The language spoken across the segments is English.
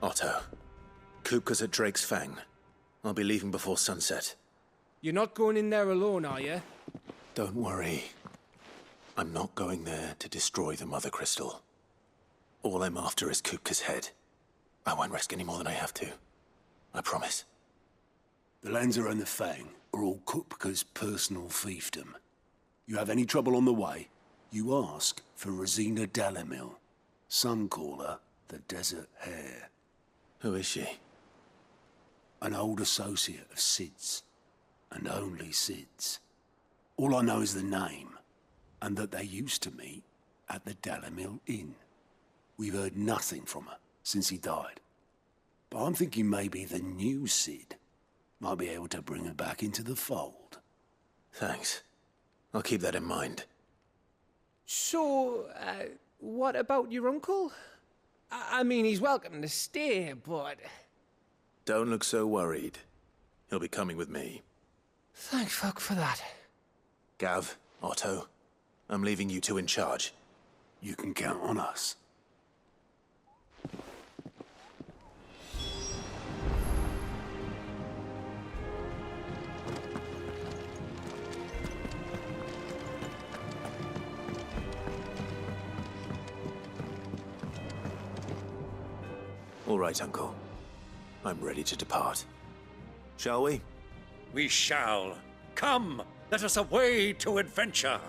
Otto, Kupka's at Drake's Fang. I'll be leaving before sunset. You're not going in there alone, are you? Don't worry. I'm not going there to destroy the Mother Crystal. All I'm after is Kupka's head. I won't risk any more than I have to. I promise. The Lanza and the Fang are all Kupka's personal fiefdom. You have any trouble on the way, you ask for Rosina Dalamil. Some call her the Desert Hare. Who is she? An old associate of Sid's. And only Sid's. All I know is the name, and that they used to meet at the Dalamil Inn. We've heard nothing from her since he died. But I'm thinking maybe the new Sid might be able to bring her back into the fold. Thanks. I'll keep that in mind. So, what about your uncle? I mean, he's welcome to stay, but... Don't look so worried. He'll be coming with me. Thank fuck for that. Gav, Otto, I'm leaving you two in charge. You can count on us. All right, Uncle. I'm ready to depart. Shall we? We shall. Come, let us away to adventure.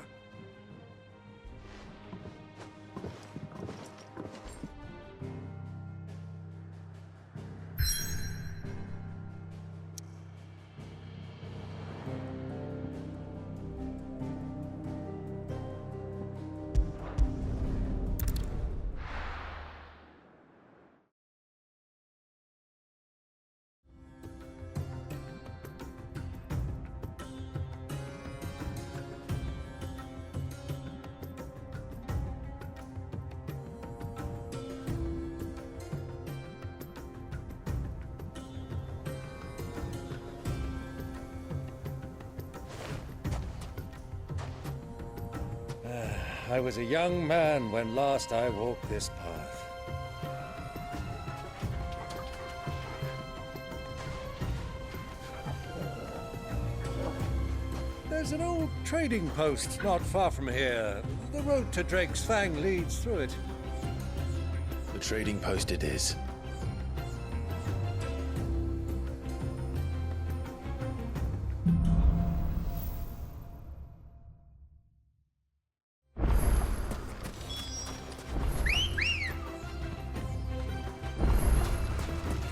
I was a young man when last I walked this path. There's an old trading post not far from here. The road to Drake's Fang leads through it. The trading post it is.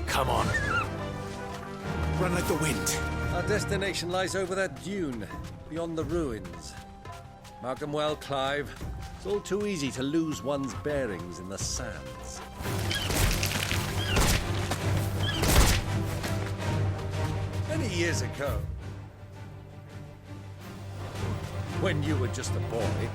Come on. Run like the wind. Our destination lies over that dune, beyond the ruins. Mark them well, Clive. It's all too easy to lose one's bearings in the sands. Many years ago, when you were just a boy,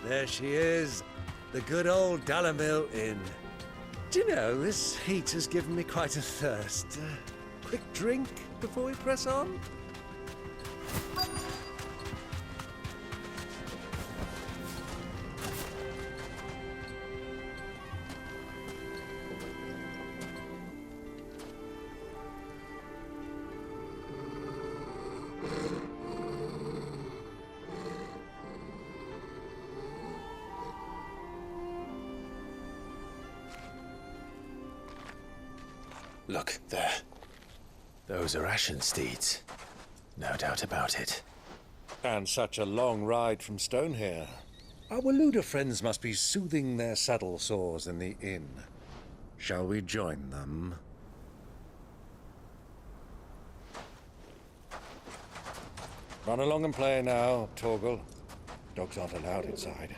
there she is, the good old Dalamil Inn. Do you know, this heat has given me quite a thirst. Quick drink before we press on? Look, there. Those are Ashen steeds. No doubt about it. And such a long ride from Stone here. Our Waluda friends must be soothing their saddle sores in the inn. Shall we join them? Run along and play now, Torgal. Dogs aren't allowed inside.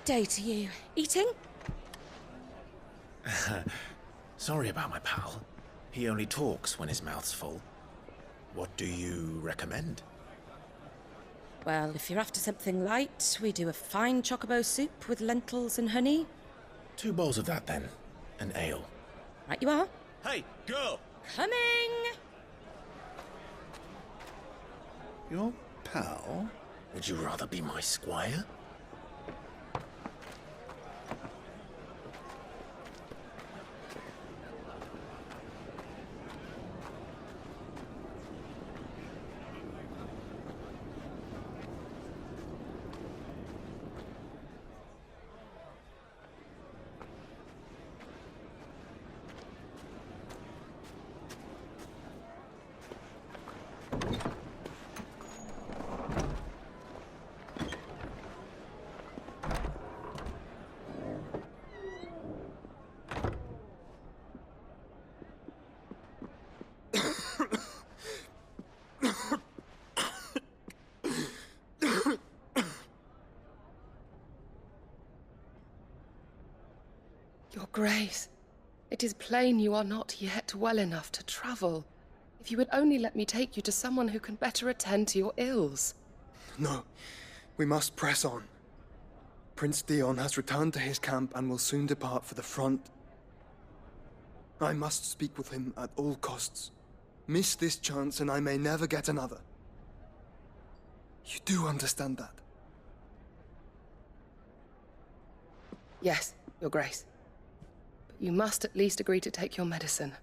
Good day to you. Eating? Sorry about my pal. He only talks when his mouth's full. What do you recommend? Well, if you're after something light, we do a fine chocobo soup with lentils and honey. 2 bowls of that, then. An ale. Right you are. Hey, girl! Coming! Your pal? Would you rather be my squire? Your Grace, it is plain you are not yet well enough to travel. If you would only let me take you to someone who can better attend to your ills. No, we must press on. Prince Dion has returned to his camp and will soon depart for the front. I must speak with him at all costs. Miss this chance and I may never get another. You do understand that? Yes, Your Grace. But you must at least agree to take your medicine.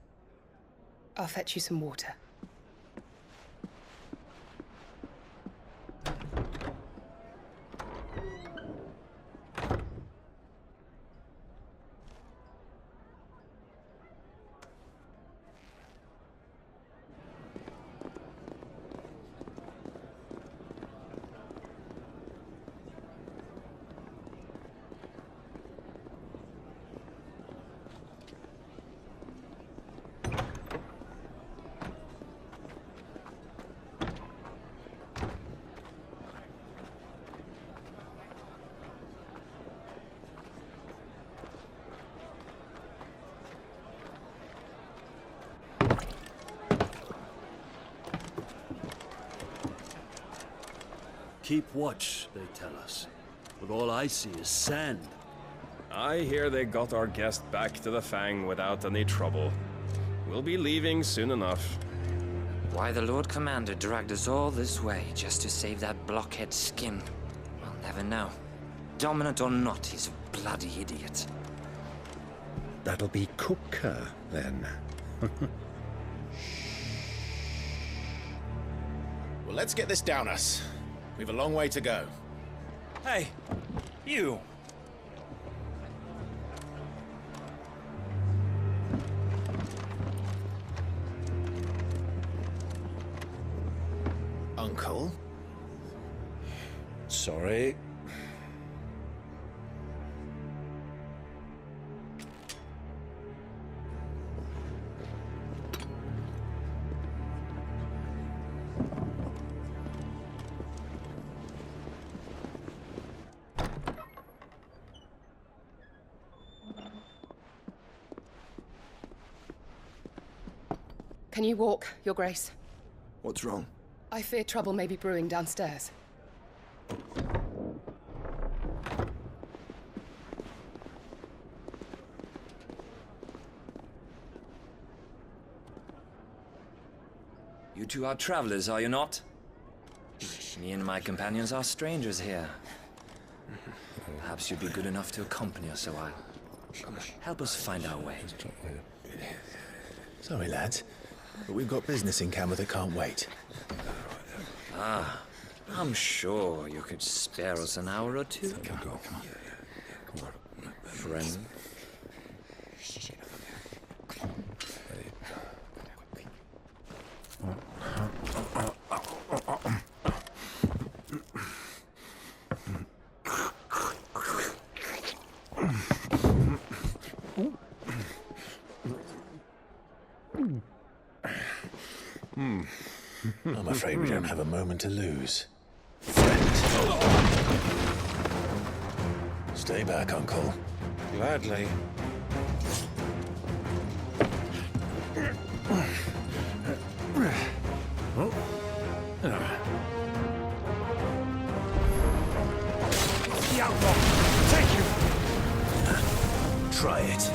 I'll fetch you some water. Keep watch, they tell us. But all I see is sand. I hear they got our guest back to the Fang without any trouble. We'll be leaving soon enough. Why the Lord Commander dragged us all this way just to save that blockhead skin, we'll never know. Dominant or not, he's a bloody idiot. That'll be Cooker, then. Well, let's get this down us. We've a long way to go. Hey, you! Uncle? Sorry. Can you walk, Your Grace? What's wrong? I fear trouble may be brewing downstairs. You two are travelers, are you not? Me and my companions are strangers here. Perhaps you'd be good enough to accompany us a while. Help us find our way. Sorry, lads, but we've got business in camera that can't wait. Ah, I'm sure you could spare us an hour or two. Come on. Friend. I'm afraid we don't have a moment to lose. Stay back, Uncle. Gladly. The outlaw! Thank you! Try it.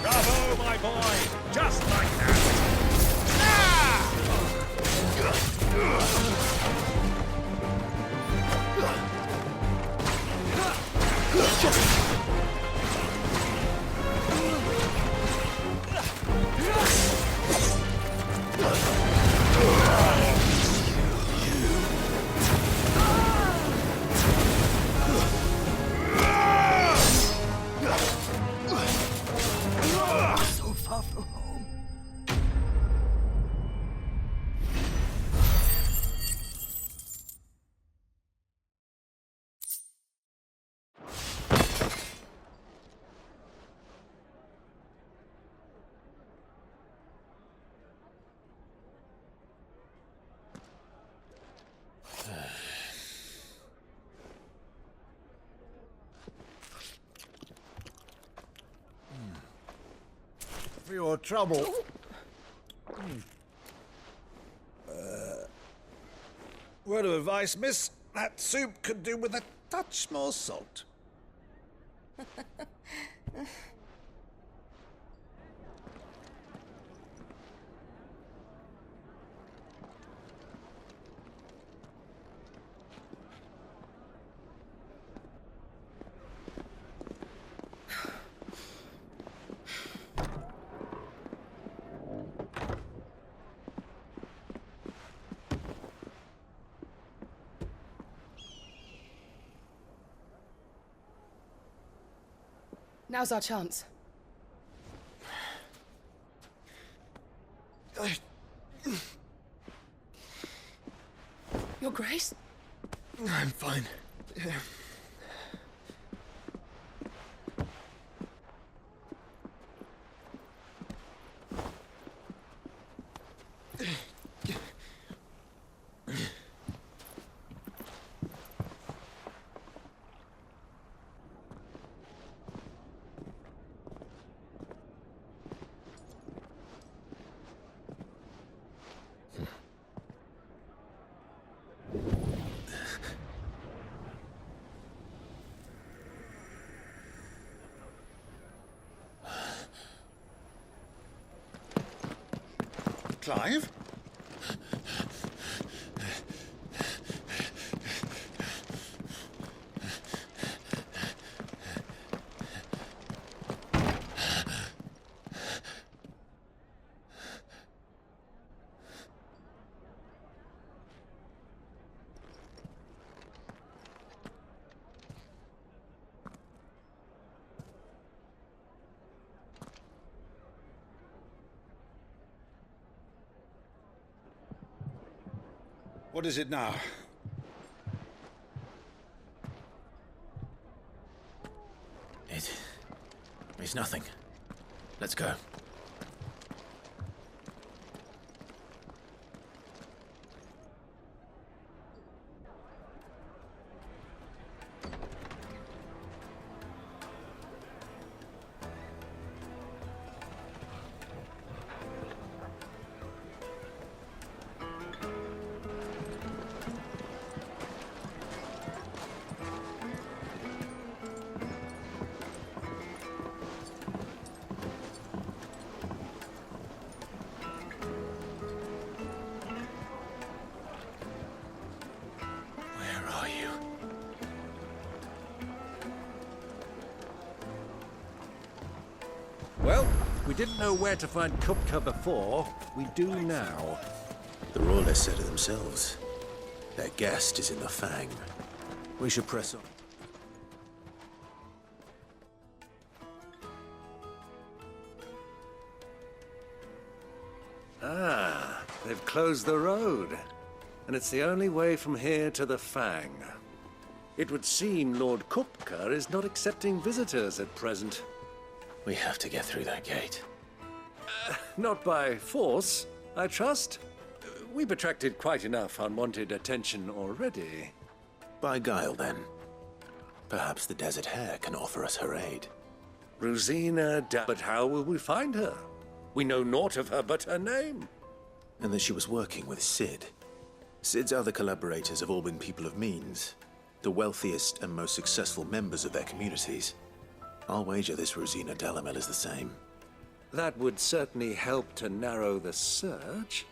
Bravo, my boy! Just like that! So far from home. For your trouble. Word of advice, miss. That soup could do with a touch more salt. Now's our chance. Your Grace? I'm fine. Clive? What is it now? It's nothing. Let's go. Well, we didn't know where to find Kupka before. We do now. The Royalists said it themselves. Their guest is in the Fang. We should press on. Ah, they've closed the road. And it's the only way from here to the Fang. It would seem Lord Kupka is not accepting visitors at present. We have to get through that gate. Not by force, I trust. We've attracted quite enough unwanted attention already. By guile, then. Perhaps the Desert Hare can offer us her aid. But how will we find her? We know naught of her but her name. And that she was working with Sid. Sid's other collaborators have all been people of means, the wealthiest and most successful members of their communities. I'll wager this Rosina Delamel is the same. That would certainly help to narrow the search.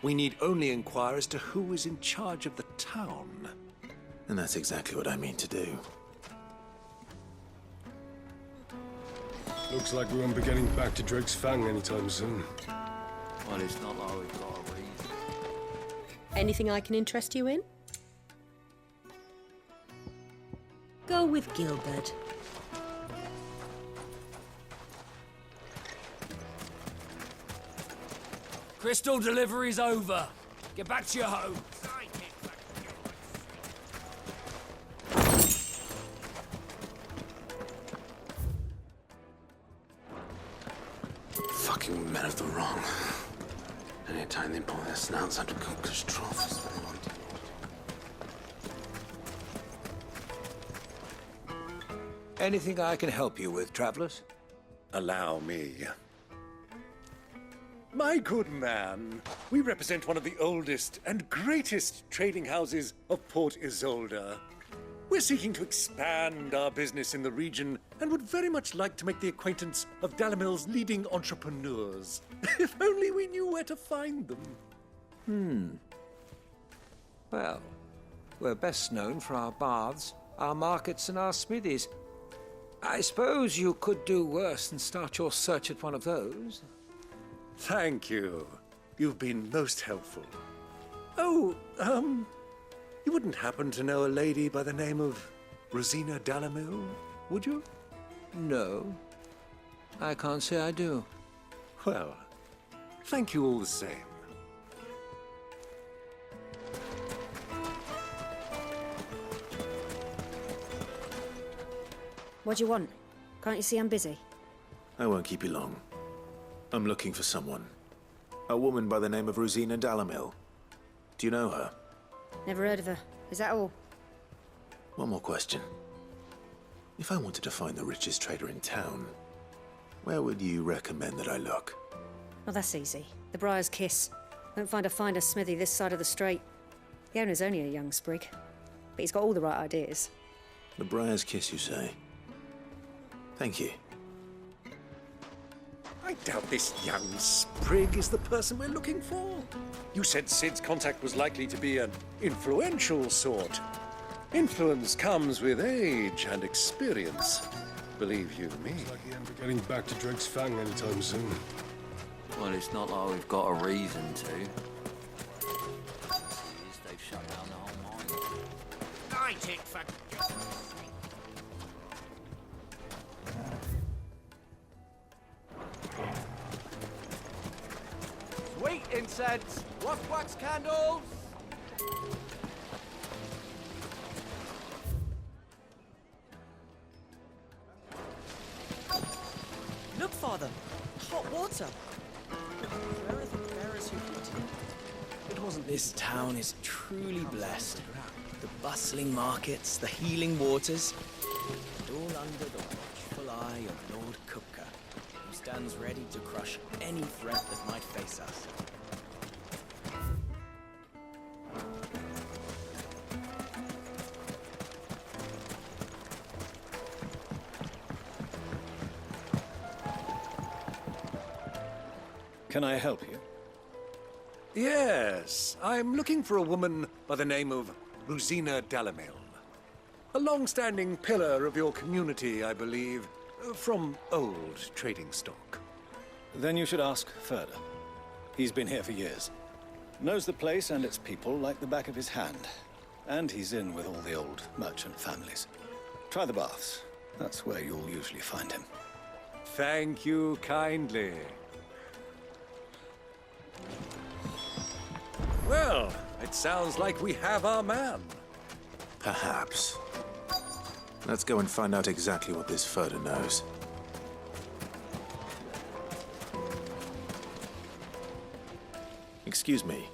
We need only inquire as to who is in charge of the town. And that's exactly what I mean to do. Looks like we won't be getting back to Drake's Fang anytime soon. Well, it's not like we've got a reason. Anything I can interest you in? Go with Gilbert. Crystal delivery's over. Get back to your home. Fucking men of the wrong. Anytime they pull their snouts out of Cook's trough is what they want to do. Anything I can help you with, travelers? Allow me. My good man, we represent one of the oldest and greatest trading houses of Port Isolde. We're seeking to expand our business in the region and would very much like to make the acquaintance of Dalamel's leading entrepreneurs. If only we knew where to find them. Well, we're best known for our baths, our markets, and our smithies. I suppose you could do worse than start your search at one of those. Thank you. You've been most helpful. Oh, you wouldn't happen to know a lady by the name of Rosina Delamel, would you? No, I can't say I do. Well, thank you all the same. What do you want? Can't you see I'm busy? I won't keep you long. I'm looking for someone. A woman by the name of Rosina Delamel. Do you know her? Never heard of her. Is that all? One more question. If I wanted to find the richest trader in town, where would you recommend that I look? Well, that's easy. The Briar's Kiss. Won't find a finer smithy this side of the strait. The owner's only a young sprig, but he's got all the right ideas. The Briar's Kiss, you say? Thank you. I doubt this young sprig is the person we're looking for. You said Sid's contact was likely to be an influential sort. Influence comes with age and experience. Believe you me. Looks like he won't be getting back to Drake's Fang anytime soon. Well, it's not like we've got a reason to. They've shut down the whole mine. I take for... Sweet incense! Wax candles! Look, Father! Hot water! Where are the bearers who brought it? It wasn't this town is truly blessed. The bustling markets, the healing waters, and all under the watchful eye of Lord Kupka, who stands ready to crush any threat that might face us. Can I help you? Yes, I'm looking for a woman by the name of Rosina Delamel. A long-standing pillar of your community, I believe, from old trading stock. Then you should ask further. He's been here for years. Knows the place and its people like the back of his hand. And he's in with all the old merchant families. Try the baths. That's where you'll usually find him. Thank you kindly. Well, it sounds like we have our man. Perhaps. Let's go and find out exactly what this Furder knows. Excuse me.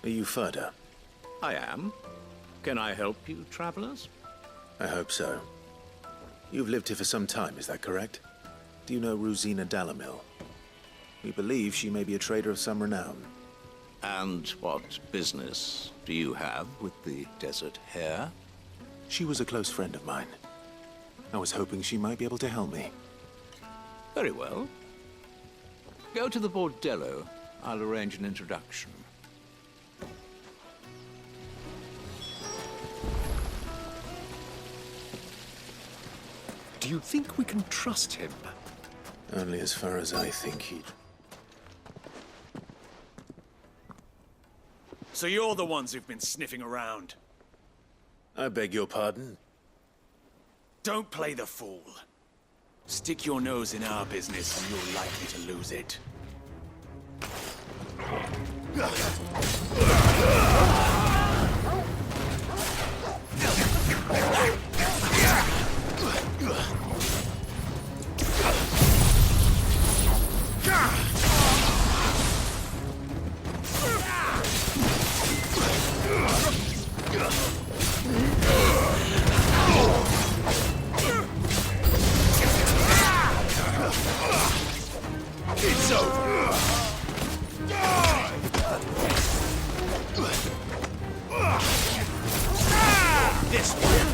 Are you Ferda? I am. Can I help you, travelers? I hope so. You've lived here for some time, is that correct? Do you know Rosina Dalamil? We believe she may be a trader of some renown. And what business do you have with the desert hare? She was a close friend of mine. I was hoping she might be able to help me. Very well. Go to the bordello. I'll arrange an introduction. Do you think we can trust him? Only as far as I think he'd... So you're the ones who've been sniffing around? I beg your pardon? Don't play the fool. Stick your nose in our business and you're likely to lose it. It's over. This one.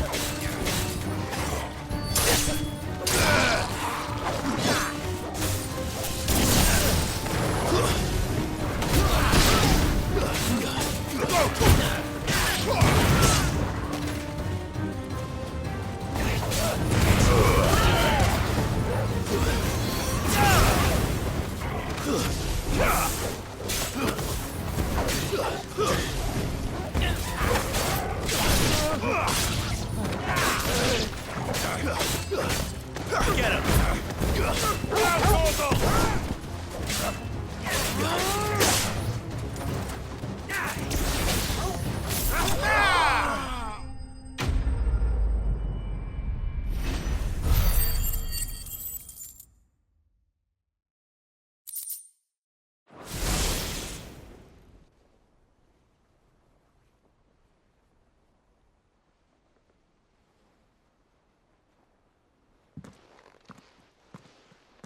Get him!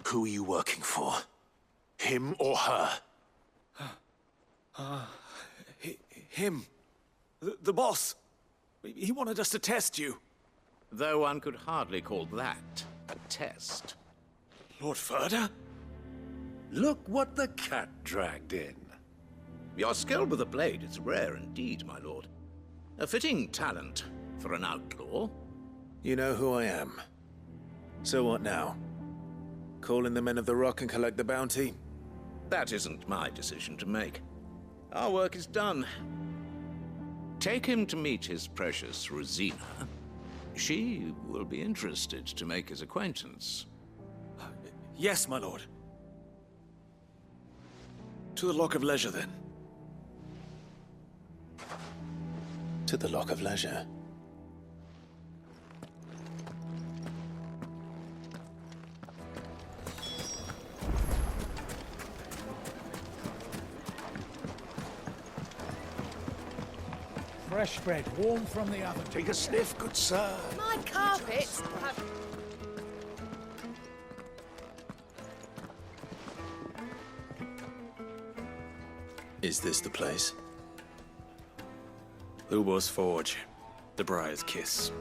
Who are you working for? Him or her? Him. The boss. He wanted us to test you. Though one could hardly call that a test. Lord Ferda? Look what the cat dragged in. Your skill with the blade is rare indeed, my lord. A fitting talent for an outlaw. You know who I am. So what now? Call in the Men of the Rock and collect the bounty? That isn't my decision to make. Our work is done. Take him to meet his precious Rosina. She will be interested to make his acquaintance. Yes, my lord. To the Lock of Leisure, then. To the Lock of Leisure. Fresh bread, warm from the oven. Take a sniff, good sir. My carpets. Is this the place? Lubo's Forge. The Briar's Kiss.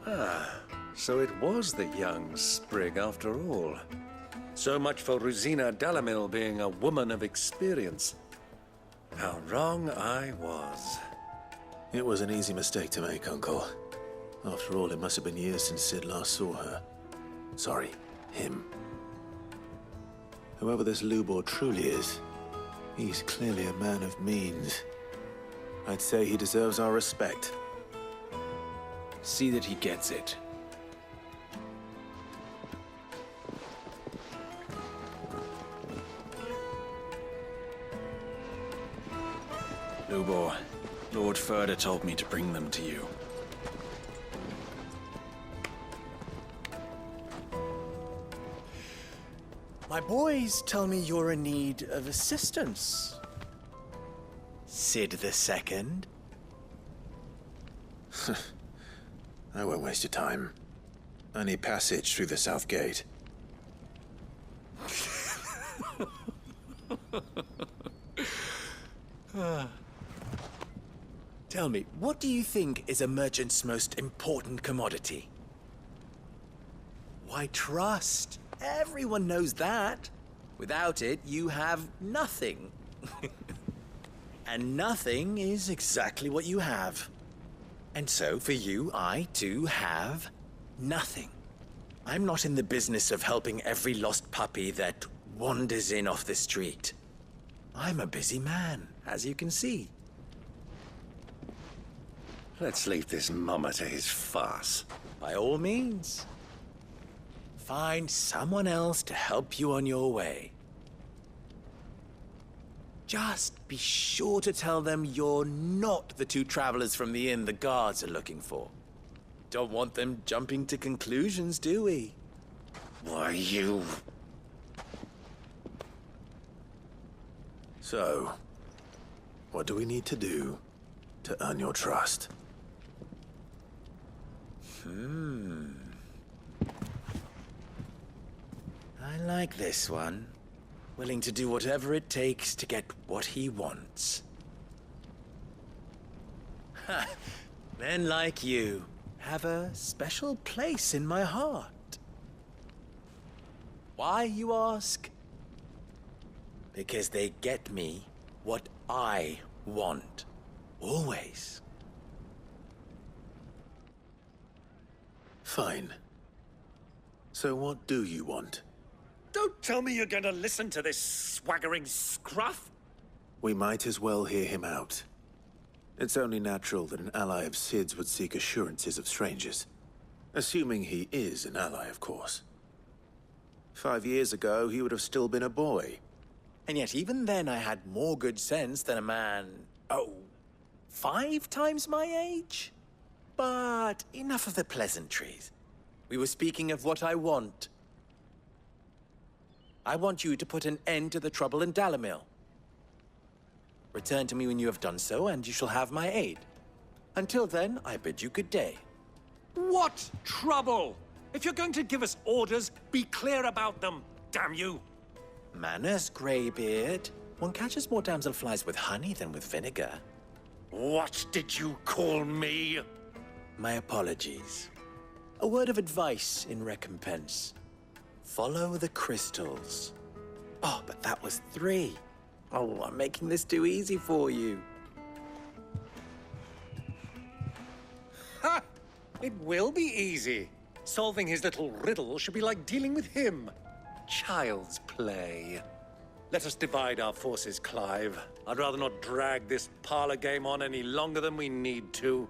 Ah, so it was the young sprig after all. So much for Rosina Dalamil being a woman of experience. How wrong I was. It was an easy mistake to make, Uncle. After all, it must have been years since Sid last saw her. Sorry, him. Whoever this Lubor truly is, he's clearly a man of means. I'd say he deserves our respect. See that he gets it. Lubor, Lord Ferda told me to bring them to you. My boys tell me you're in need of assistance. Sid the Second? I won't waste your time. I need passage through the south gate. Tell me, what do you think is a merchant's most important commodity? Why, trust. Everyone knows that. Without it, you have nothing. And nothing is exactly what you have. And so, for you, I, too, have nothing. I'm not in the business of helping every lost puppy that wanders in off the street. I'm a busy man, as you can see. Let's leave this mummer to his farce. By all means. Find someone else to help you on your way. Just be sure to tell them you're not the two travelers from the inn the guards are looking for. Don't want them jumping to conclusions, do we? Why, you... So, what do we need to do to earn your trust? I like this one. Willing to do whatever it takes to get what he wants. Ha! Men like you have a special place in my heart. Why, you ask? Because they get me what I want. Always. Fine. So what do you want? Don't tell me you're going to listen to this swaggering scruff! We might as well hear him out. It's only natural that an ally of Sid's would seek assurances of strangers. Assuming he is an ally, of course. 5 years ago, he would have still been a boy. And yet even then I had more good sense than a man, 5 times my age? But enough of the pleasantries. We were speaking of what I want. I want you to put an end to the trouble in Dalamil. Return to me when you have done so, and you shall have my aid. Until then, I bid you good day. What trouble? If you're going to give us orders, be clear about them, damn you! Manners, Greybeard. One catches more damselflies with honey than with vinegar. What did you call me? My apologies. A word of advice in recompense. Follow the crystals. Oh, but that was 3. Oh, I'm making this too easy for you. Ha! It will be easy. Solving his little riddle should be like dealing with him. Child's play. Let us divide our forces, Clive. I'd rather not drag this parlor game on any longer than we need to.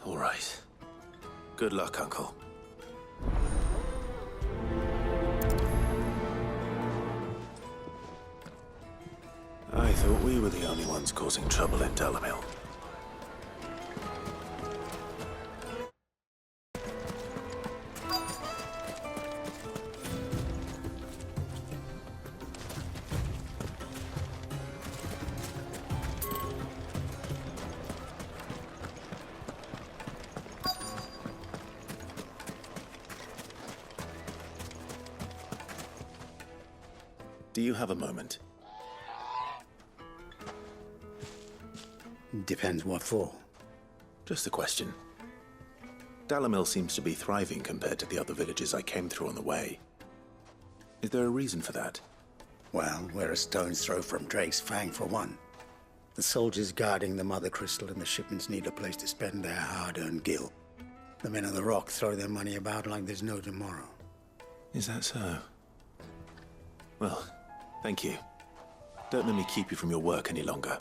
All right. Good luck, Uncle. I thought we were the only ones causing trouble in Dalamil. Do you have a moment? Depends what for. Just a question. Dalamil seems to be thriving compared to the other villages I came through on the way. Is there a reason for that? Well, we're a stone's throw from Drake's Fang, for one. The soldiers guarding the Mother Crystal and the shipments need a place to spend their hard-earned gil. The men of the Rock throw their money about like there's no tomorrow. Is that so? Well, thank you. Don't let me keep you from your work any longer.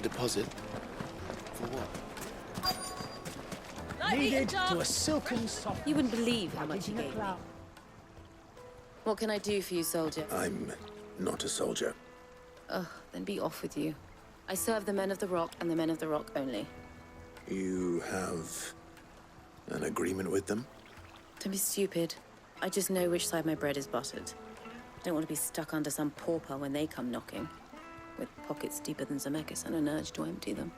A deposit? For what? Needed to a silken soft. You wouldn't believe how much he gave me. What can I do for you, soldier? I'm not a soldier. Ugh, then be off with you. I serve the men of the Rock and the men of the Rock only. You have an agreement with them? Don't be stupid. I just know which side my bread is buttered. I don't want to be stuck under some pauper when they come knocking, with pockets deeper than Zemeckis and an urge to empty them.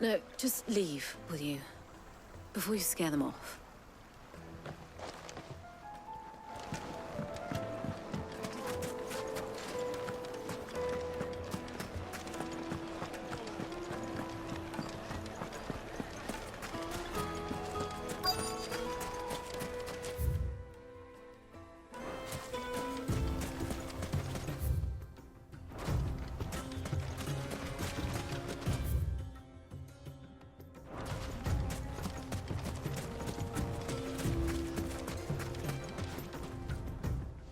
No, just leave, will you? Before you scare them off.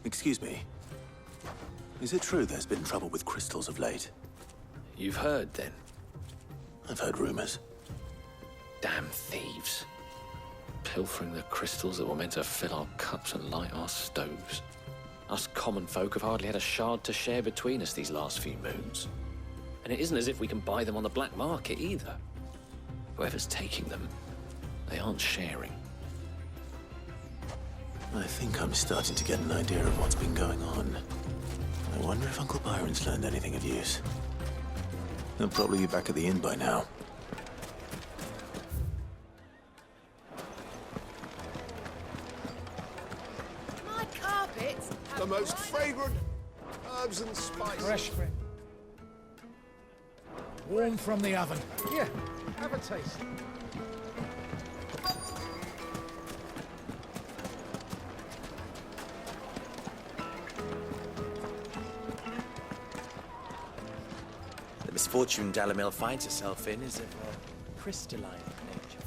Excuse me. Is it true there's been trouble with crystals of late? You've heard, then? I've heard rumors. Damn thieves. Pilfering the crystals that were meant to fill our cups and light our stoves. Us common folk have hardly had a shard to share between us these last few moons. And it isn't as if we can buy them on the black market, either. Whoever's taking them, they aren't sharing. I think I'm starting to get an idea of what's been going on. I wonder if Uncle Byron's learned anything of use. He'll probably be back at the inn by now. My carpets. The most fragrant herbs and spices. Fresh bread. Warm from the oven. Here, have a taste. The misfortune Dalamil finds herself in is of a crystalline nature.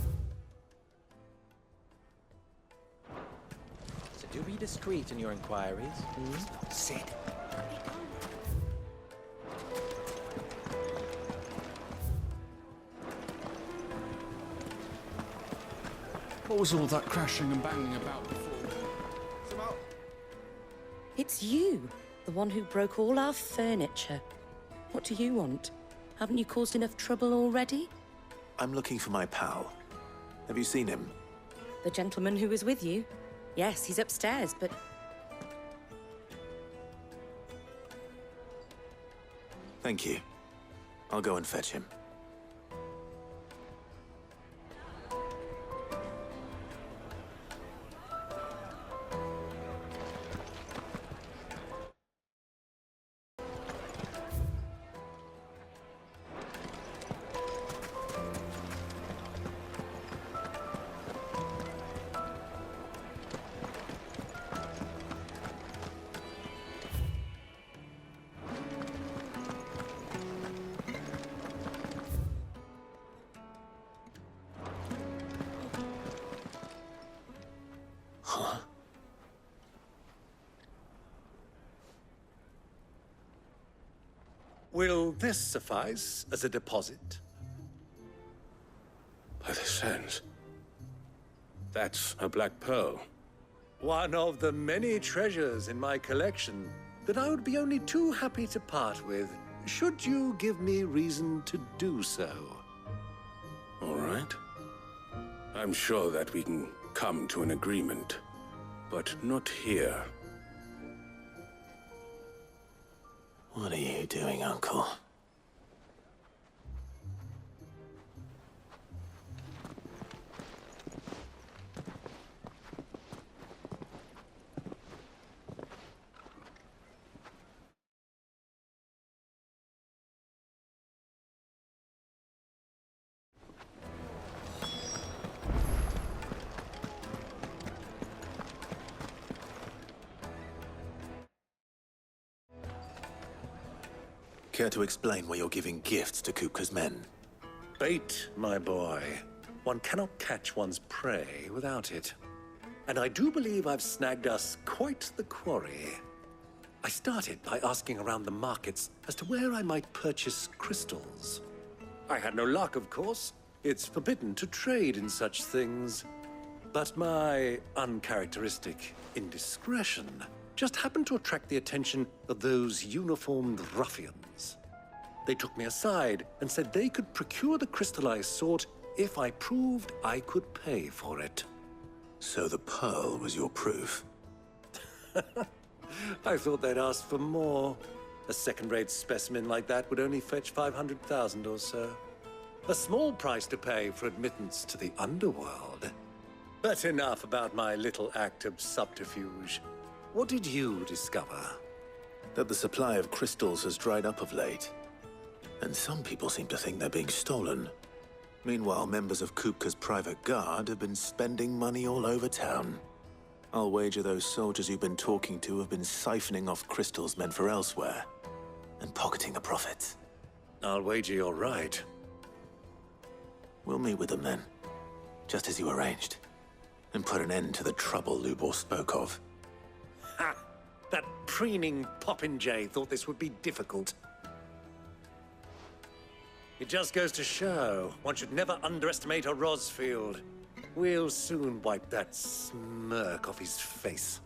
So do be discreet in your inquiries. Sid. What was all that crashing and banging about before? It's you, the one who broke all our furniture. What do you want? Haven't you caused enough trouble already? I'm looking for my pal. Have you seen him? The gentleman who was with you? Yes, he's upstairs, but... Thank you. I'll go and fetch him. Will this suffice as a deposit? By the sands. That's a black pearl. One of the many treasures in my collection that I would be only too happy to part with, should you give me reason to do so. All right. I'm sure that we can come to an agreement, but not here. What are you doing, Uncle? Care to explain why you're giving gifts to Kupka's men? Bait, my boy. One cannot catch one's prey without it. And I do believe I've snagged us quite the quarry. I started by asking around the markets as to where I might purchase crystals. I had no luck, of course. It's forbidden to trade in such things. But my uncharacteristic indiscretion just happened to attract the attention of those uniformed ruffians. They took me aside and said they could procure the crystal I sought if I proved I could pay for it. So the pearl was your proof? I thought they'd asked for more. A second-rate specimen like that would only fetch 500,000 or so. A small price to pay for admittance to the underworld. But enough about my little act of subterfuge. What did you discover? That the supply of crystals has dried up of late. And some people seem to think they're being stolen. Meanwhile, members of Kupka's private guard have been spending money all over town. I'll wager those soldiers you've been talking to have been siphoning off crystals meant for elsewhere, and pocketing the profits. I'll wager you're right. We'll meet with them then, just as you arranged, and put an end to the trouble Lubor spoke of. Ha! That preening popinjay thought this would be difficult. It just goes to show one should never underestimate a Rosfield. We'll soon wipe that smirk off his face.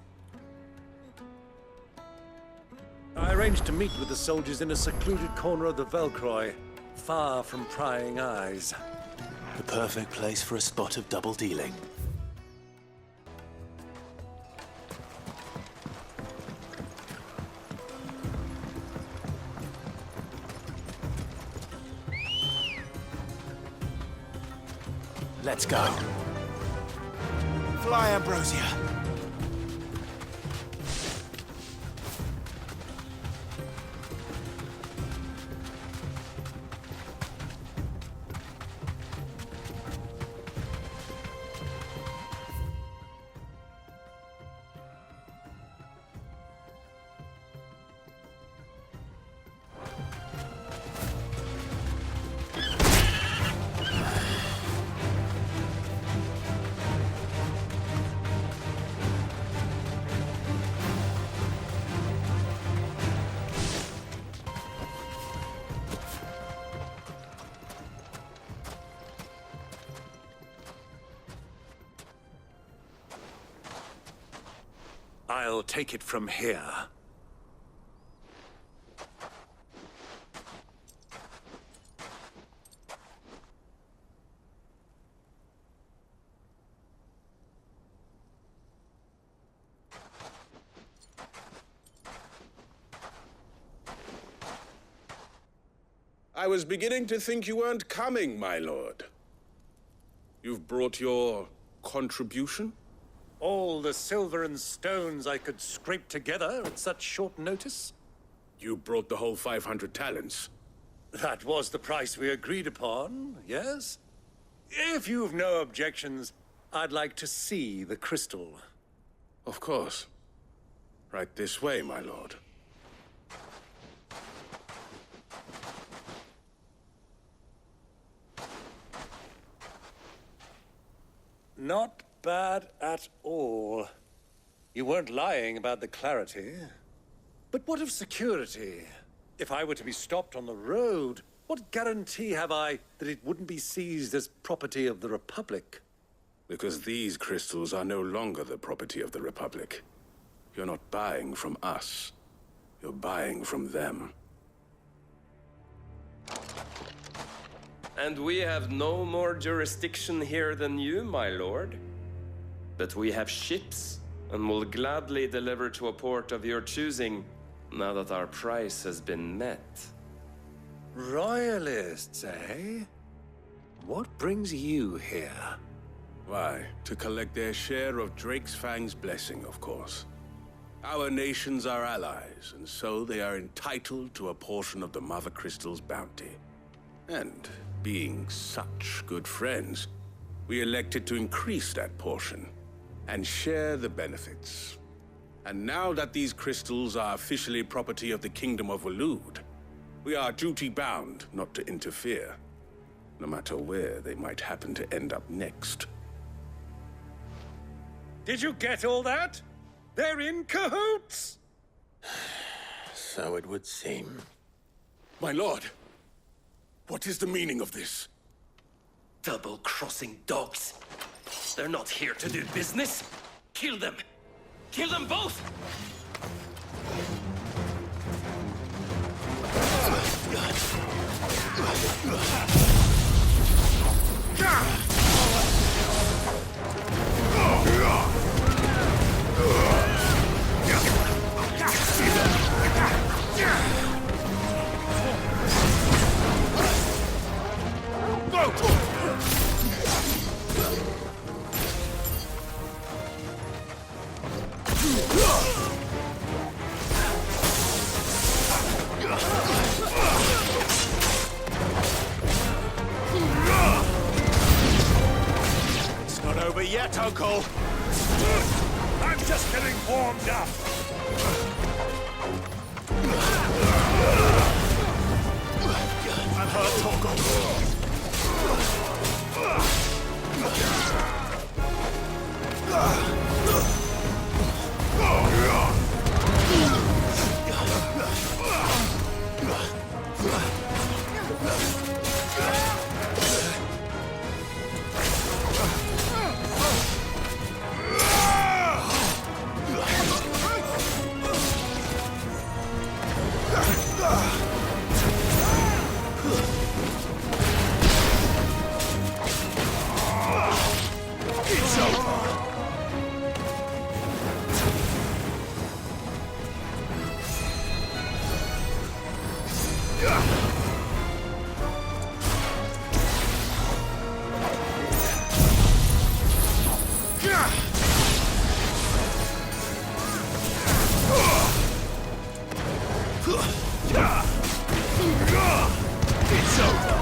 I arranged to meet with the soldiers in a secluded corner of the Velcroy, far from prying eyes. The perfect place for a spot of double dealing. Let's go. Fly, Ambrosia. I'll take it from here. I was beginning to think you weren't coming, my lord. You've brought your contribution? All the silver and stones I could scrape together at such short notice? You brought the whole 500 talents. That was the price we agreed upon, yes? If you've no objections, I'd like to see the crystal. Of course. Right this way, my lord. Not bad at all. You weren't lying about the clarity. But what of security? If I were to be stopped on the road, what guarantee have I that it wouldn't be seized as property of the Republic? Because these crystals are no longer the property of the Republic. You're not buying from us. You're buying from them. And we have no more jurisdiction here than you, my lord. But we have ships, and will gladly deliver to a port of your choosing, now that our price has been met. Royalists, eh? What brings you here? Why, to collect their share of Drake's Fang's blessing, of course. Our nations are allies, and so they are entitled to a portion of the Mother Crystal's bounty. And, being such good friends, we elected to increase that portion and share the benefits. And now that these crystals are officially property of the Kingdom of Waloed, we are duty-bound not to interfere, no matter where they might happen to end up next. Did you get all that? They're in cahoots! So it would seem. My lord, What is the meaning of this? Double-crossing dogs. They're not here to do business. Kill them. Kill them both! It's not over yet, Uncle. I'm just getting warmed up. I've heard talk of it's over. It's over.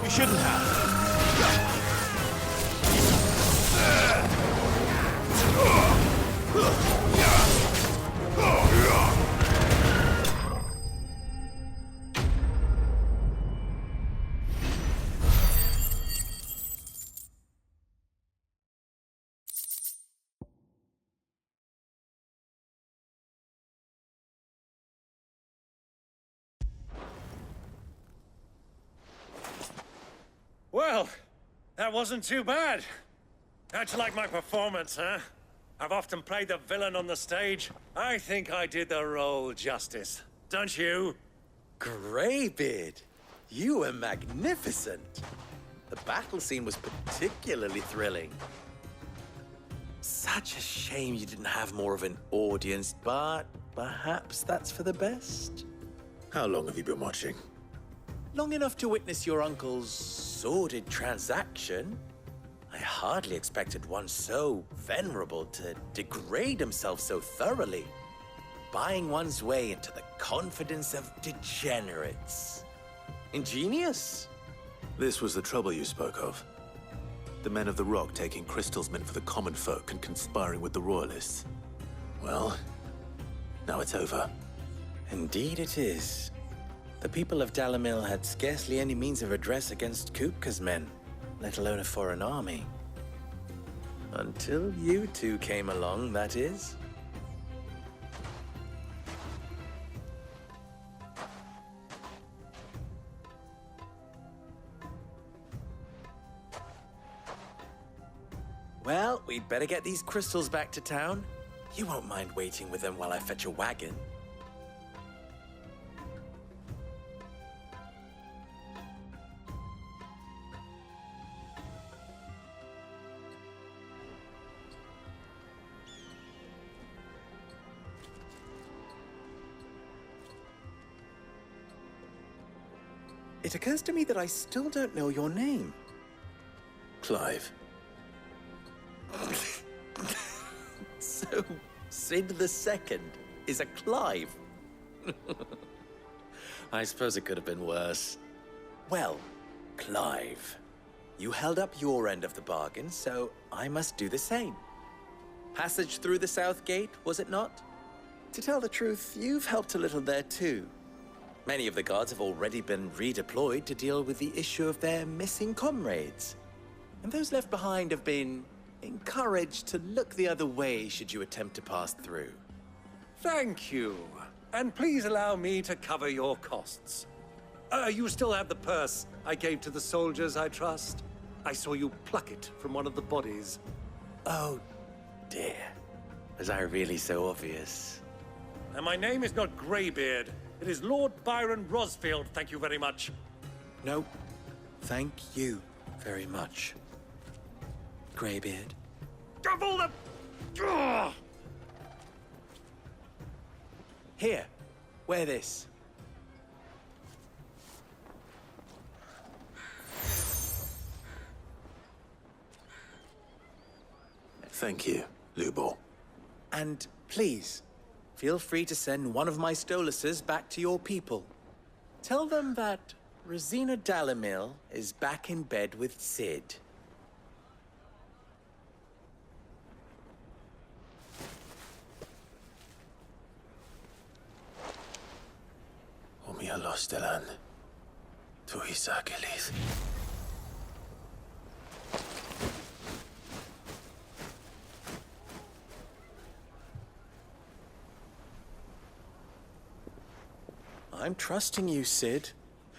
You shouldn't have. Well, that wasn't too bad. How'd you like my performance, huh? I've often played the villain on the stage. I think I did the role justice. Don't you? Greybeard, you were magnificent. The battle scene was particularly thrilling. Such a shame you didn't have more of an audience, but perhaps that's for the best. How long have you been watching? Long enough to witness your uncle's sordid transaction. I hardly expected one so venerable to degrade himself so thoroughly, buying one's way into the confidence of degenerates. Ingenious. This was the trouble you spoke of. The men of the Rock taking crystals meant for the common folk and conspiring with the Royalists. Well, now it's over. Indeed it is. The people of Dalimil had scarcely any means of redress against Kupka's men, let alone a foreign army. Until you two came along, that is. Well, we'd better get these crystals back to town. You won't mind waiting with them while I fetch a wagon. It occurs to me that I still don't know your name. Clive. So, Sid the Second is a Clive. I suppose it could have been worse. Well, Clive, you held up your end of the bargain, so I must do the same. passage through the South Gate, was it not? To tell the truth, you've helped a little there too. Many of the guards have already been redeployed to deal with the issue of their missing comrades. And those left behind have been encouraged to look the other way should you attempt to pass through. Thank you. And please allow me to cover your costs. You still have the purse I gave to the soldiers, I trust? I saw you pluck it from one of the bodies. Oh, dear. Was I really so obvious? And my name is not Greybeard. It is Lord Byron Rosfield, thank you very much. No, thank you very much, Greybeard. Of all the... Ugh! Here, wear this. Thank you, Lubor. And please, feel free to send one of my Stoluses back to your people. Tell them that Rosina Dalamil is back in bed with Sid. Omia Lostelan. Tuisa Gelis. I'm trusting you, Sid.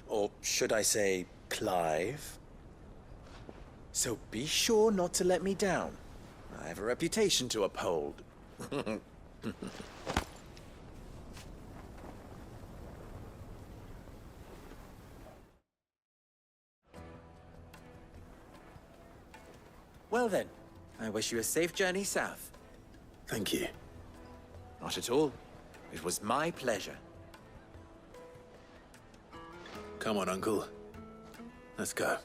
Or should I say, Clive? So be sure not to let me down. I have a reputation to uphold. Well then, I wish you a safe journey south. Thank you. Not at all. It was my pleasure. Come on, Uncle. Let's go.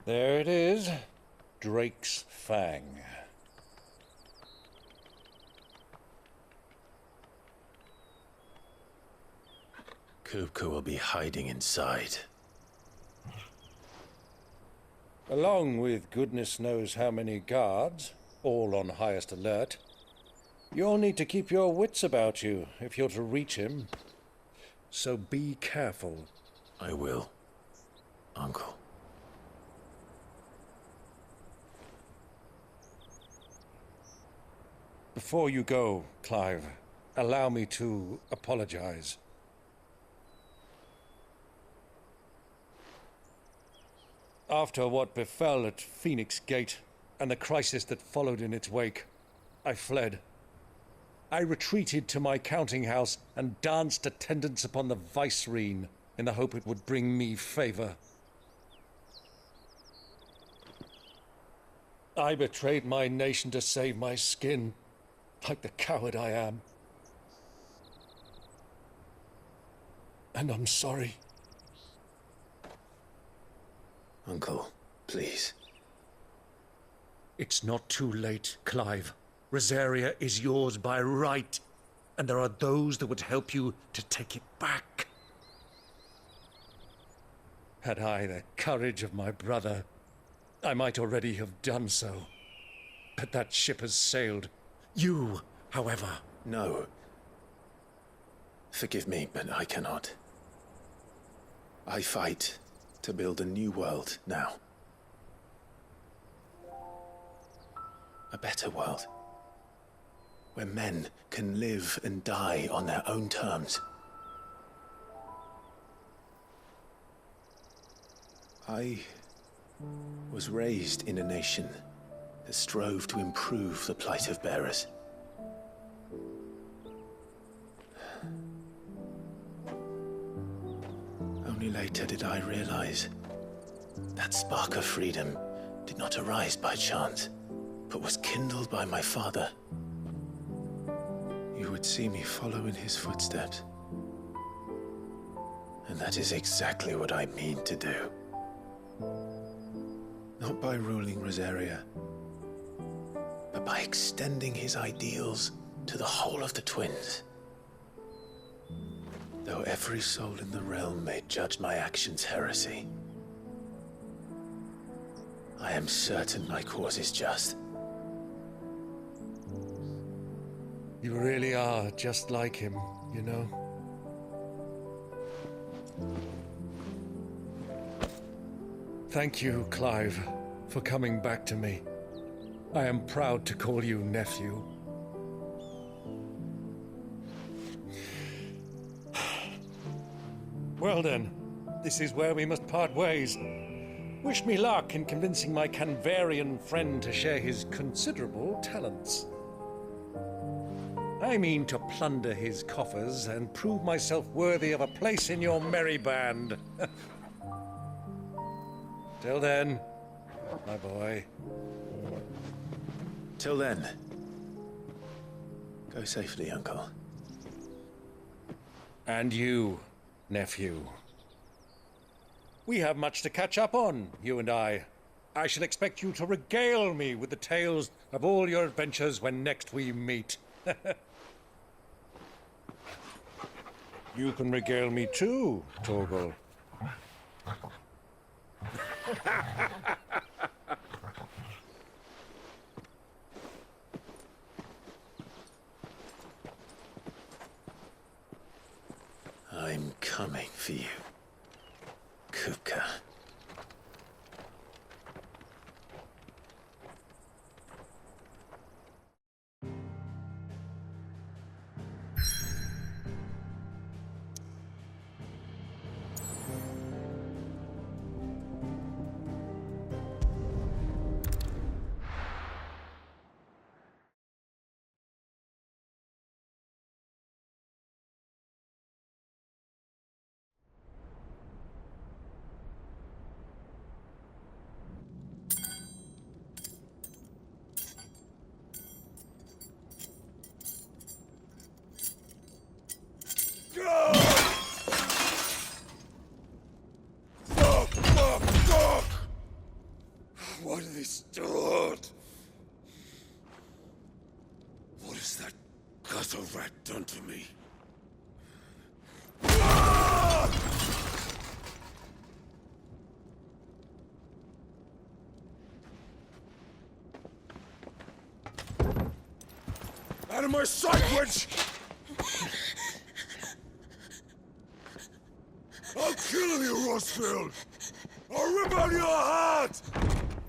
There it is. Drake's Fang. Kupka will be hiding inside. Along with goodness knows how many guards, all on highest alert. You'll need to keep your wits about you if you're to reach him. So be careful. I will, Uncle. Before you go, Clive, allow me to apologize. After what befell at Phoenix Gate and the crisis that followed in its wake, I fled. I retreated to my counting house and danced attendance upon the vicereine in the hope it would bring me favor. I betrayed my nation to save my skin, like the coward I am. And I'm sorry. Uncle, please. It's not too late, Clive. Rosaria is yours by right, and there are those that would help you to take it back. Had I the courage of my brother, I might already have done so. But that ship has sailed. You, however... No. Forgive me, but I cannot. I fight to build a new world now. A better world. Where men can live and die on their own terms. I was raised in a nation that strove to improve the plight of bearers. Only later did I realize that spark of freedom did not arise by chance, but was kindled by my father. You would see me follow in his footsteps. And that is exactly what I mean to do. Not by ruling Rosaria, but by extending his ideals to the whole of the twins. Though every soul in the realm may judge my actions heresy, I am certain my cause is just. You really are just like him, you know? Thank you, Clive, for coming back to me. I am proud to call you nephew. Well then, this is where we must part ways. Wish me luck in convincing my Canvarian friend to share his considerable talents. I mean to plunder his coffers and prove myself worthy of a place in your merry band. Till then, my boy. Till then, go safely, Uncle. And you, nephew. We have much to catch up on, you and I. I shall expect you to regale me with the tales of all your adventures when next we meet. You can regale me too, Torgal. I'm coming for you, Kupka. What have they stored? What has that gutter rat done to me? Out of my sight, witch! I'll kill you, Rosfield! I'll rip out your heart!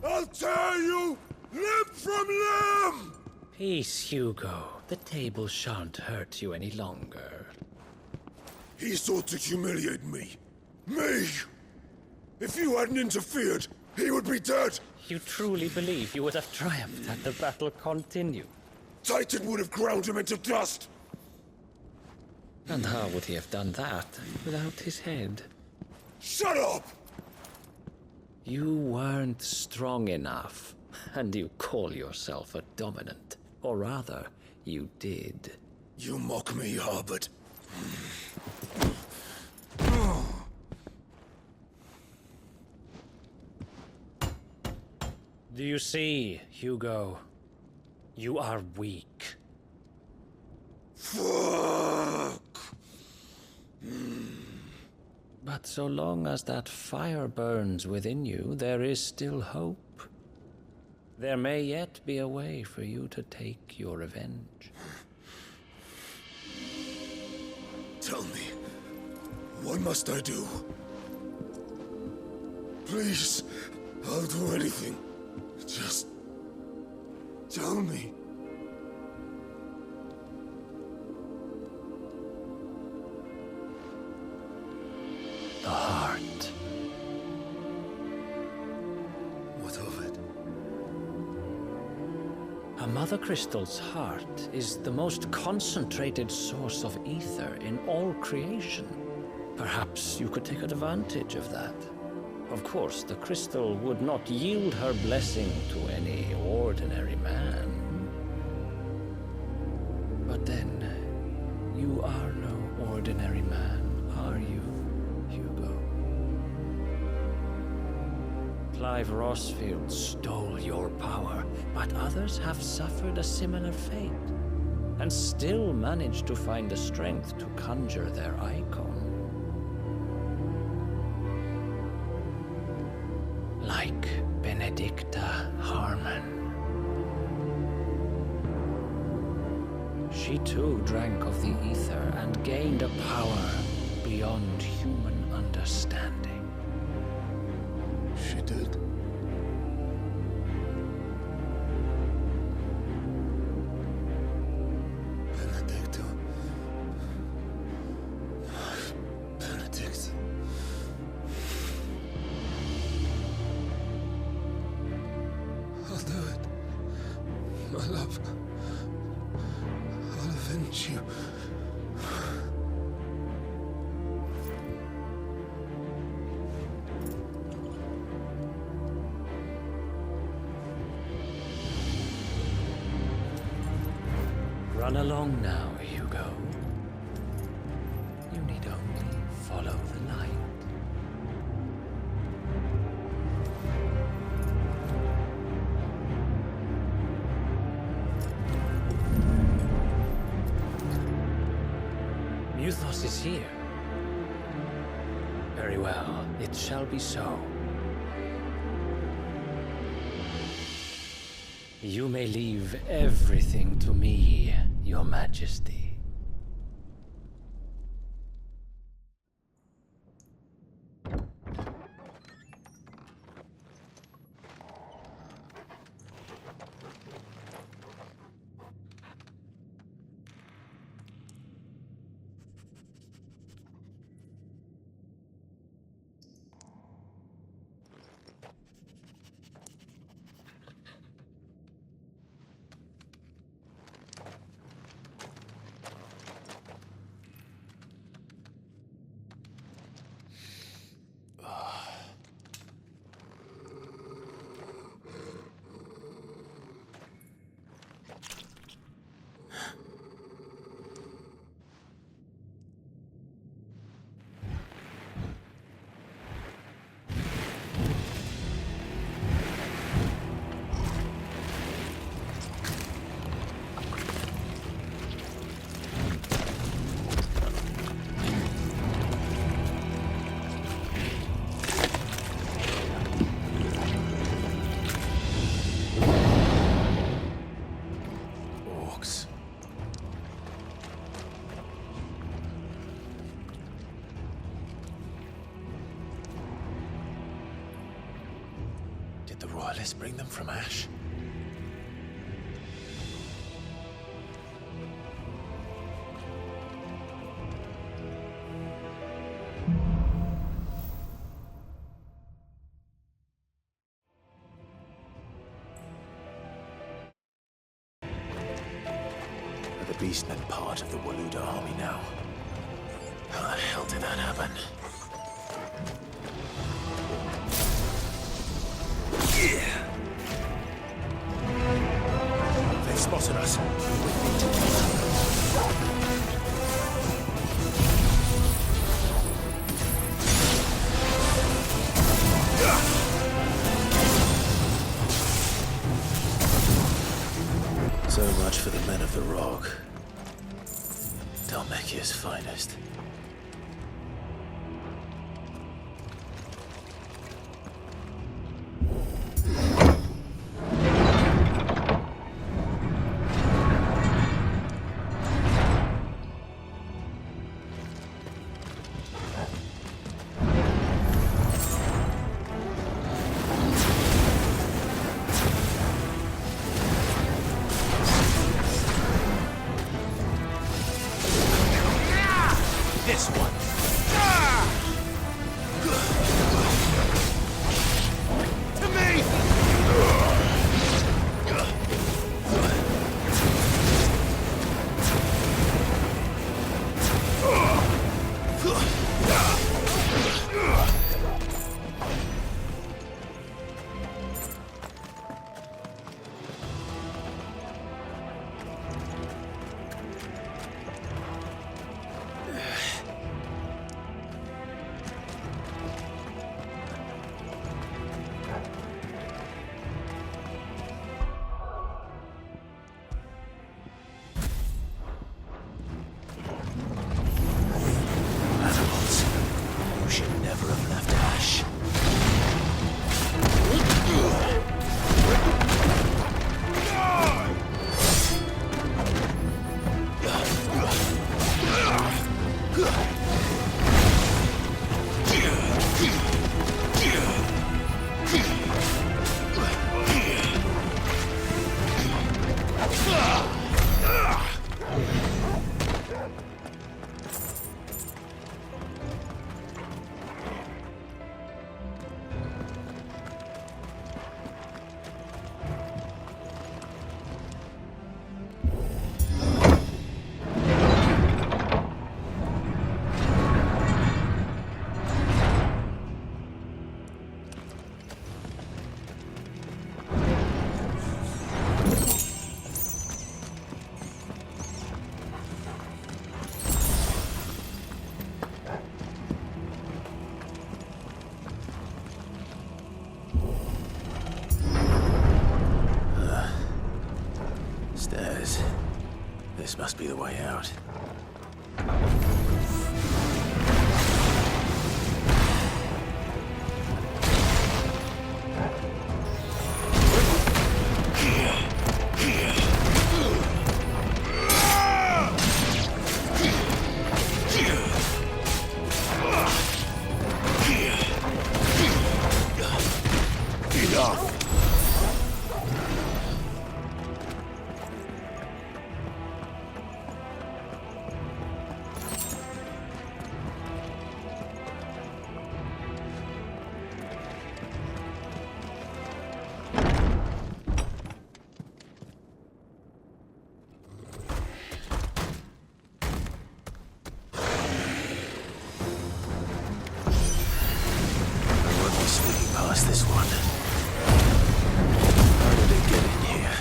I'll tear you limb from limb! Peace, Hugo. The table shan't hurt you any longer. He sought to humiliate me. Me! If you hadn't interfered, he would be dead! You truly believe you would have triumphed had the battle continued? Titan would have ground him into dust! And how would he have done that without his head? Shut up! You weren't strong enough, and you call yourself a dominant. Or rather, you did. You mock me, Harbert. Do you see, Hugo? You are weak. Fuck! But so long as that fire burns within you, there is still hope. There may yet be a way for you to take your revenge. Tell me, what must I do? Please, I'll do anything. Just tell me. The heart. What of it? Mother Crystal's heart is the most concentrated source of ether in all creation. Perhaps you could take advantage of that. Of course, the crystal would not yield her blessing to any ordinary man. But then, you are no ordinary man, are you, Hugo? Clive Rossfield stole your power, but others have suffered a similar fate, and still managed to find the strength to conjure their icon. Like Benedicta Harmon. She too drank of the ether and gained a power beyond human understanding. She did. Benedicta. Benedict. I'll do it. My love. I'll avenge you. Run along now, Hugo. You need only follow the light. Muthos is here. Very well, it shall be so. You may leave everything to me, Your Majesty. Did the royalists bring them from Ash? Are the Beastmen part of the Waluda army now? How the hell did that happen? They've spotted us. So much for the men of the Rock. Dhalmekia's finest. This one. To me! This must be the way out. Past this one. How did it get in here?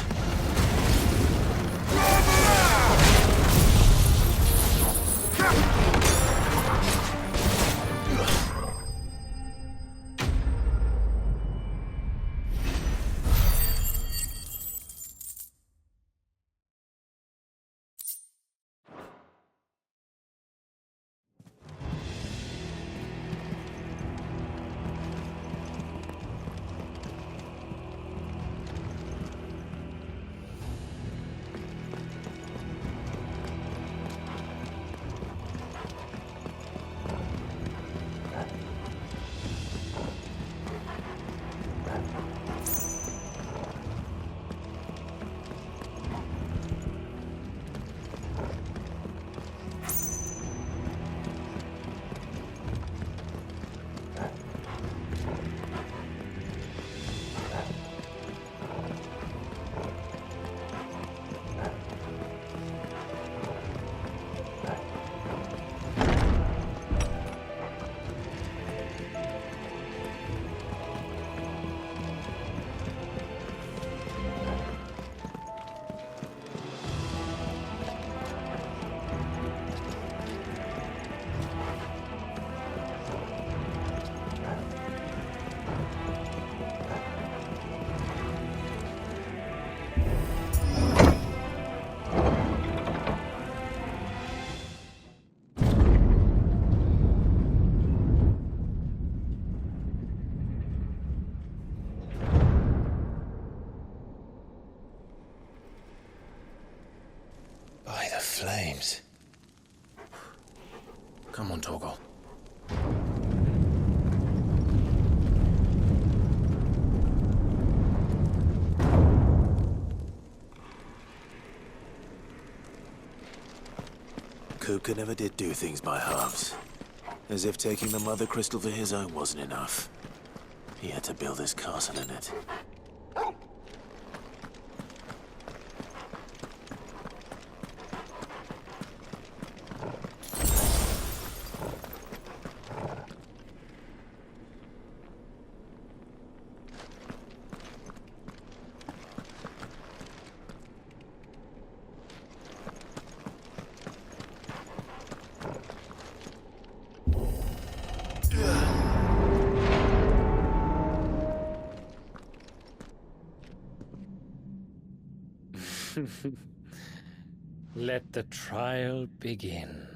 By the flames. Come on, Torgal. Kupka never did do things by halves. As if taking the Mother Crystal for his own wasn't enough. He had to build his castle in it. Let the trial begin.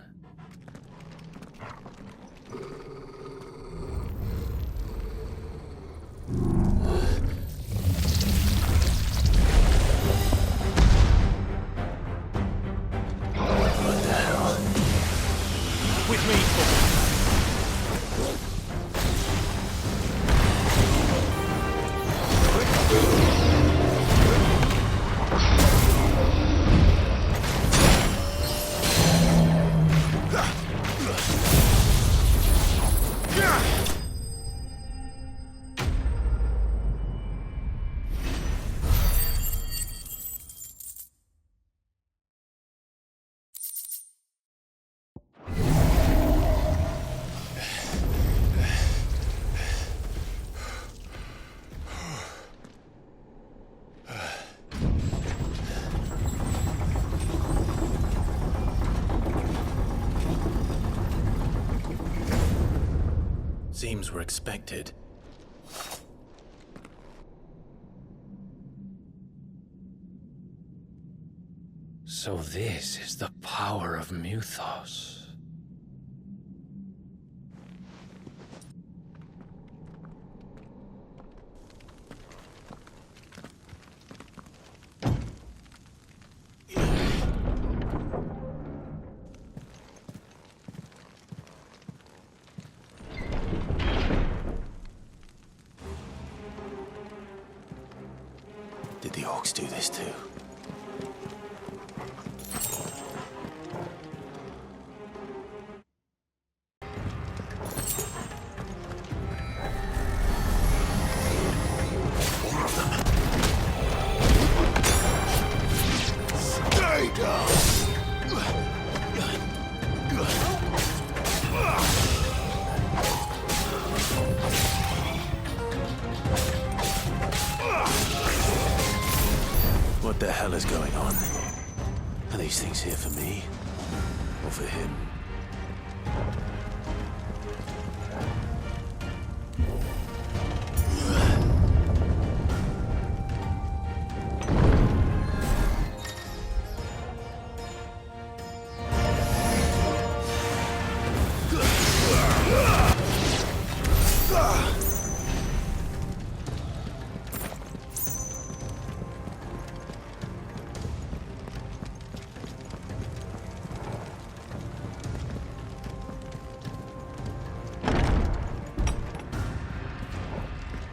What the hell? With me, Seems we're expected. So this is the power of Muthos. Did the orcs do this too? Stay down! What the hell is going on? Are these things here for me? Or for him?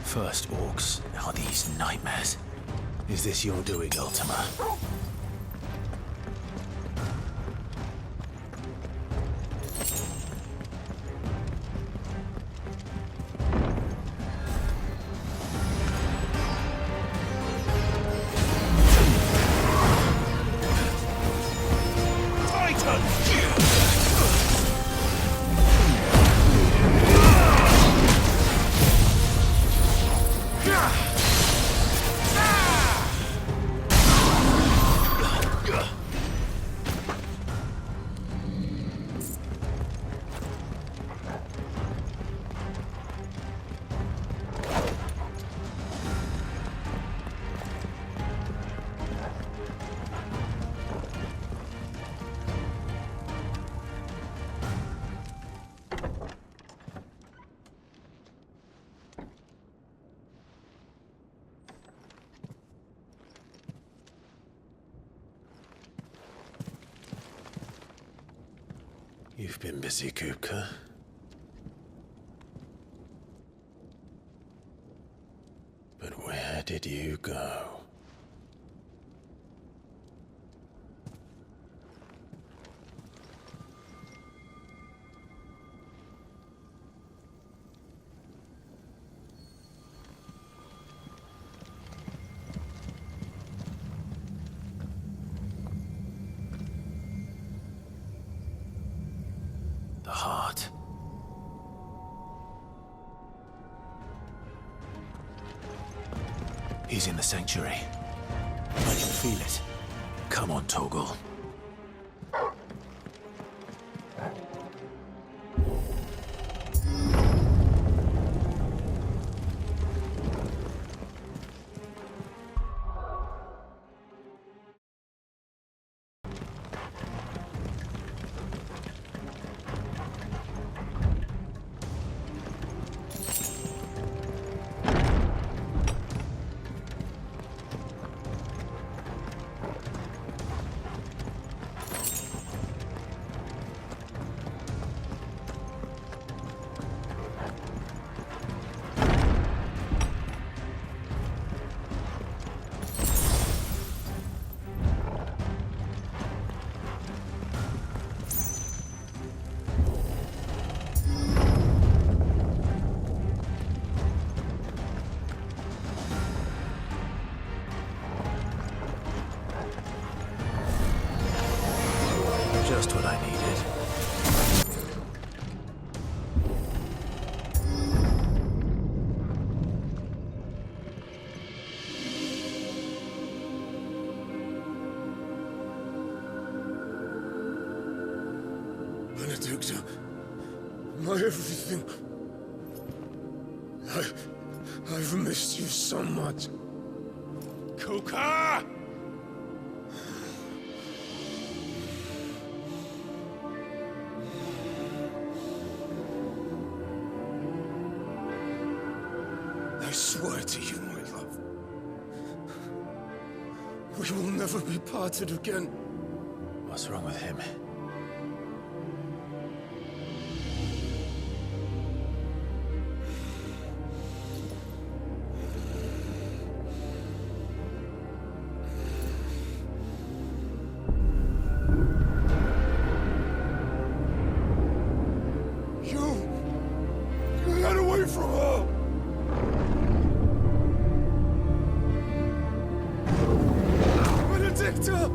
First orcs, now these nightmares. Is this your doing, Ultima? You've been busy, Kupka. But where did you go? The heart. He's in the sanctuary. I can feel it. Come on, Torgal. Just what I needed. Benedicta, my everything. I've missed you so much. Kuka! We will never be parted again. What's wrong with him? Get away from her! Benedicta!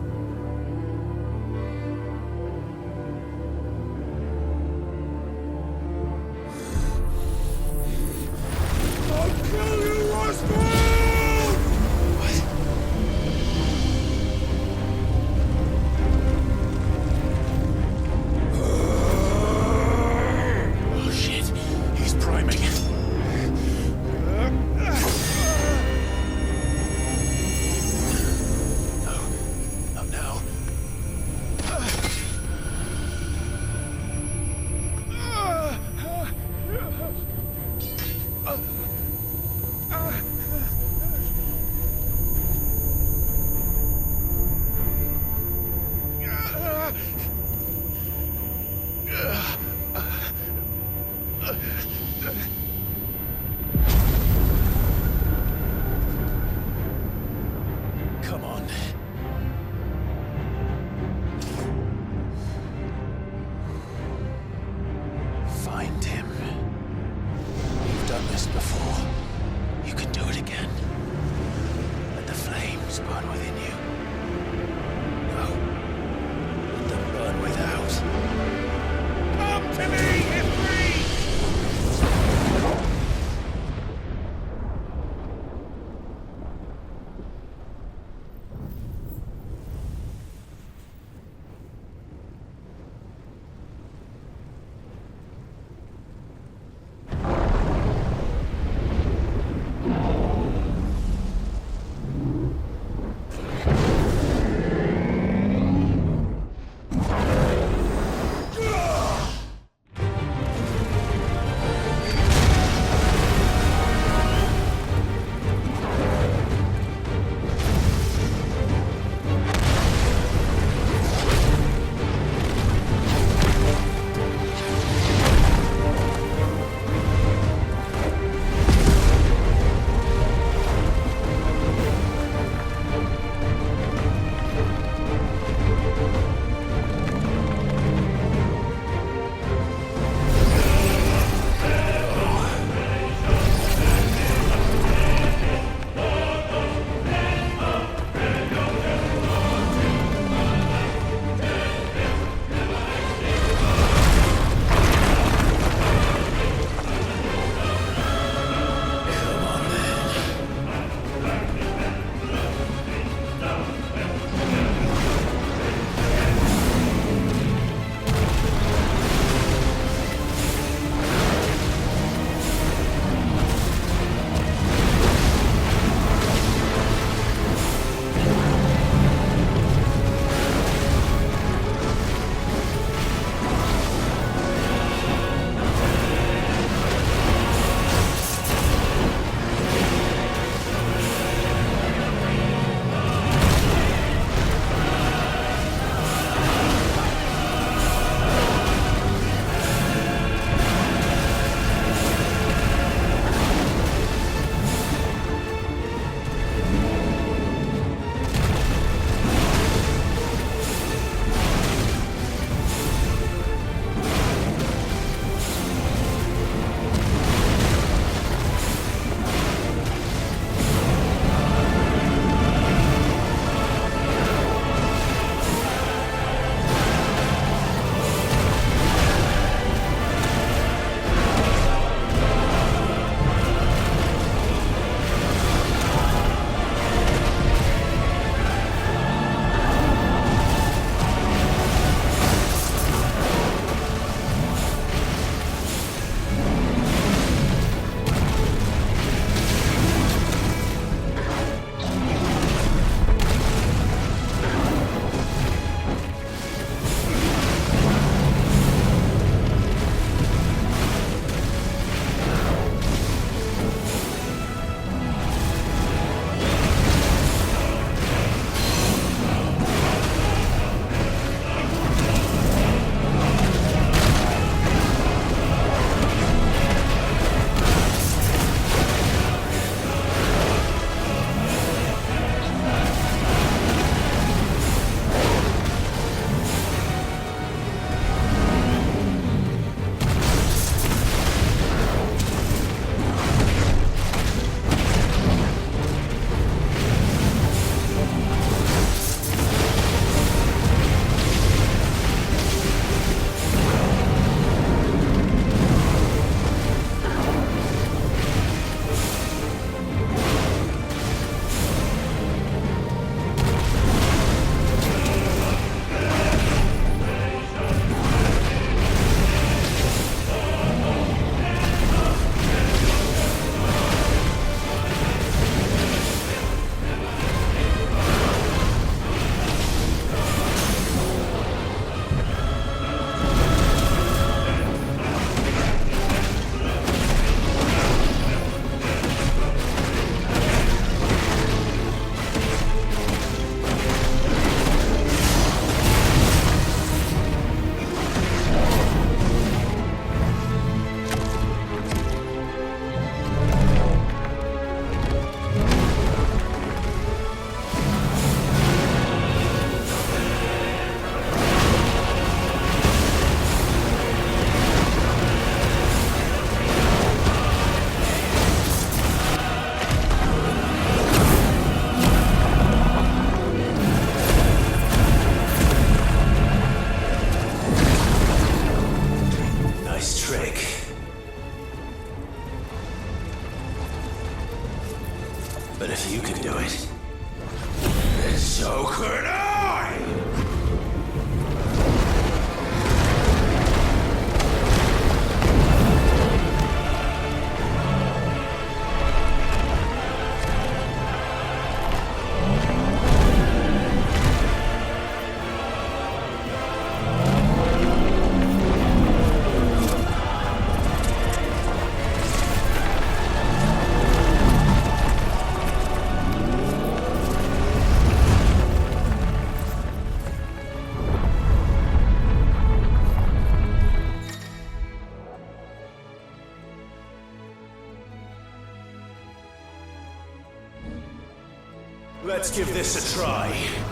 Let's give this a try.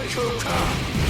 Suryaputra!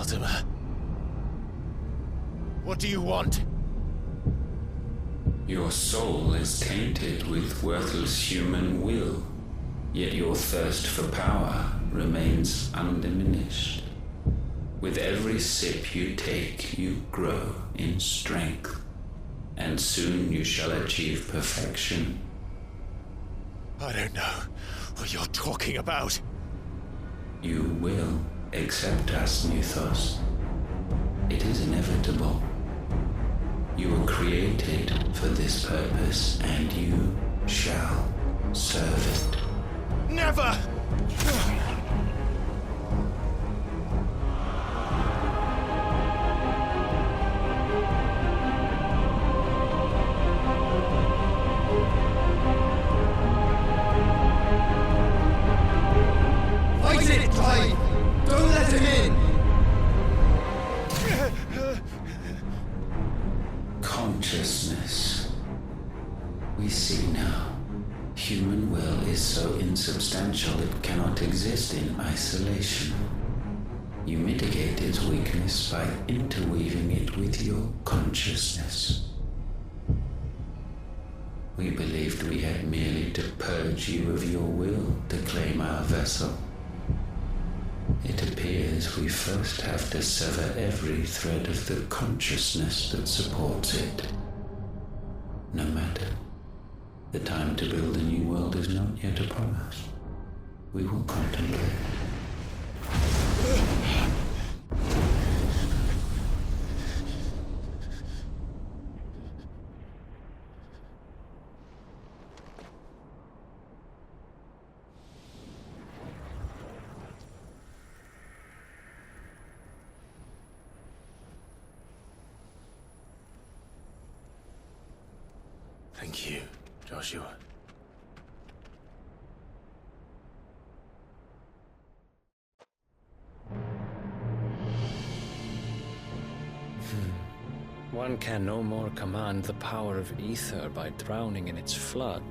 Mortimer. What do you want? Your soul is tainted with worthless human will, yet your thirst for power remains undiminished. With every sip you take, you grow in strength, and soon you shall achieve perfection. I don't know what you're talking about. You will accept us, Mythos. It is inevitable. You were created for this purpose, and you shall serve it. Never! Fight it, Clive! Don't let him in! Consciousness. We see now. Human will is so insubstantial it cannot exist in isolation. You mitigate its weakness by interweaving it with your consciousness. We believed we had merely to purge you of your will to claim our vessel. It appears we first have to sever every thread of the consciousness that supports it. No matter. The time to build a new world is not yet upon us. We will contemplate. Thank you, Joshua. One can no more command the power of ether by drowning in its flood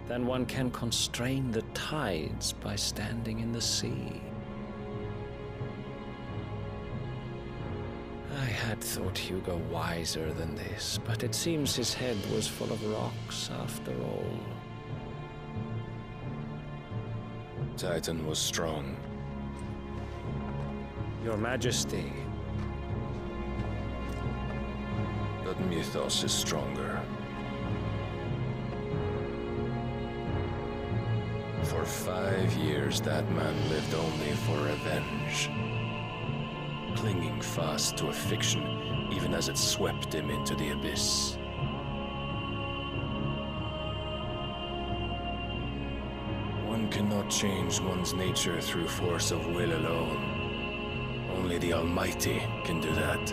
than one can constrain the tides by standing in the sea. I had thought Hugo wiser than this, but it seems his head was full of rocks after all. Titan was strong. Your Majesty. But Mythos is stronger. For 5 years, that man lived only for revenge. Clinging fast to a fiction, even as it swept him into the abyss. One cannot change one's nature through force of will alone. Only the Almighty can do that.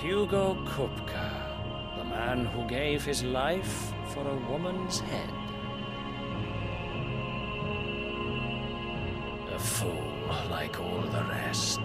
Hugo Kupka, the man who gave his life for a woman's head. A fool like all the rest.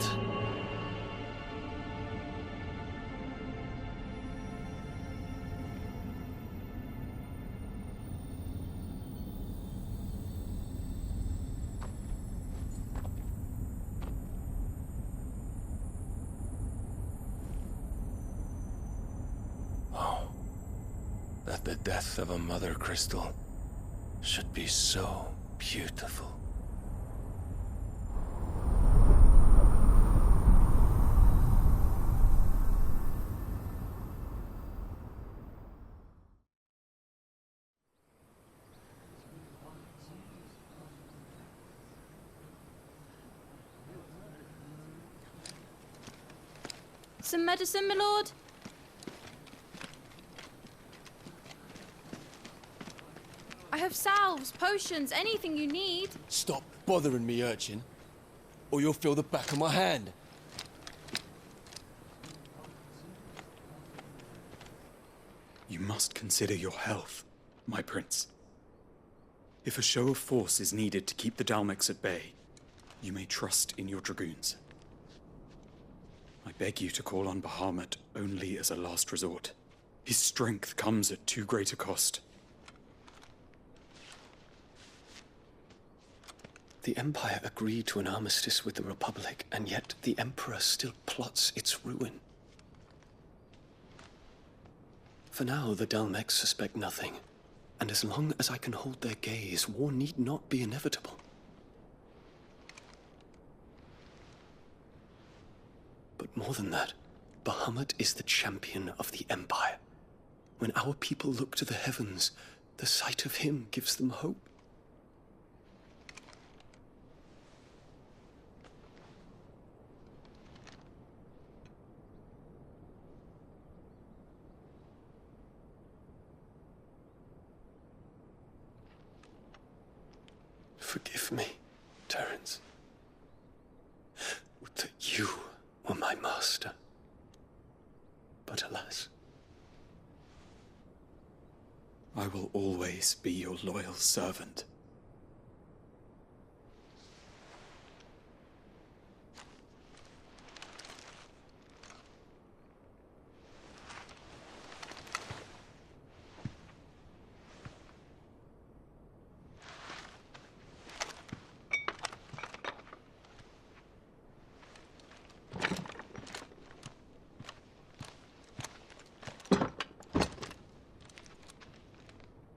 That the death of a mother crystal should be so beautiful. Some medicine, my lord? I have salves, potions, anything you need. Stop bothering me, urchin, or you'll feel the back of my hand. You must consider your health, my prince. If a show of force is needed to keep the Dalmex at bay, you may trust in your dragoons. I beg you to call on Bahamut only as a last resort. His strength comes at too great a cost. The Empire agreed to an armistice with the Republic, and yet the Emperor still plots its ruin. For now, the Dalmex suspect nothing, and as long as I can hold their gaze, war need not be inevitable. But more than that, Bahamut is the champion of the Empire. When our people look to the heavens, the sight of him gives them hope. Forgive me, Terence. Would that you were my master. But alas. I will always be your loyal servant.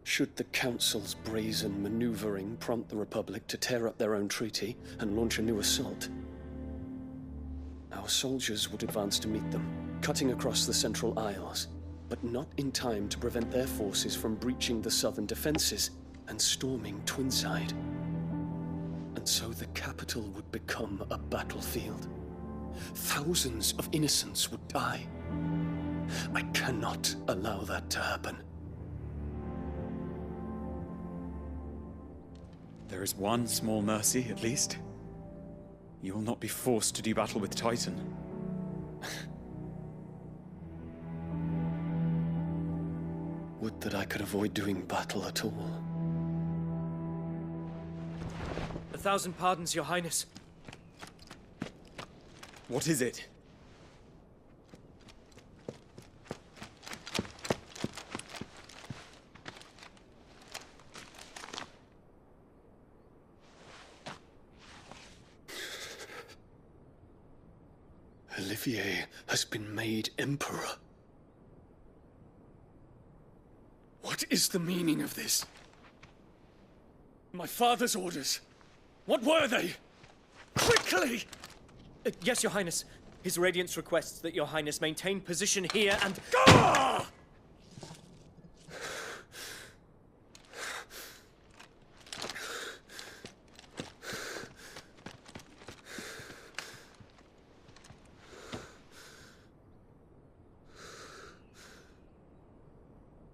Should the Council's brazen maneuvering prompt the Republic to tear up their own treaty and launch a new assault, our soldiers would advance to meet them, cutting across the Central Isles, but not in time to prevent their forces from breaching the southern defenses and storming Twinside. And so the capital would become a battlefield. Thousands of innocents would die. I cannot allow that to happen. There is one small mercy, at least. You will not be forced to do battle with Titan. Would that I could avoid doing battle at all. 1,000 pardons, Your Highness. What is it? Olivier has been made Emperor. What is the meaning of this? My father's orders. What were they? Quickly! Yes, Your Highness. His Radiance requests that Your Highness maintain position here and... Gah!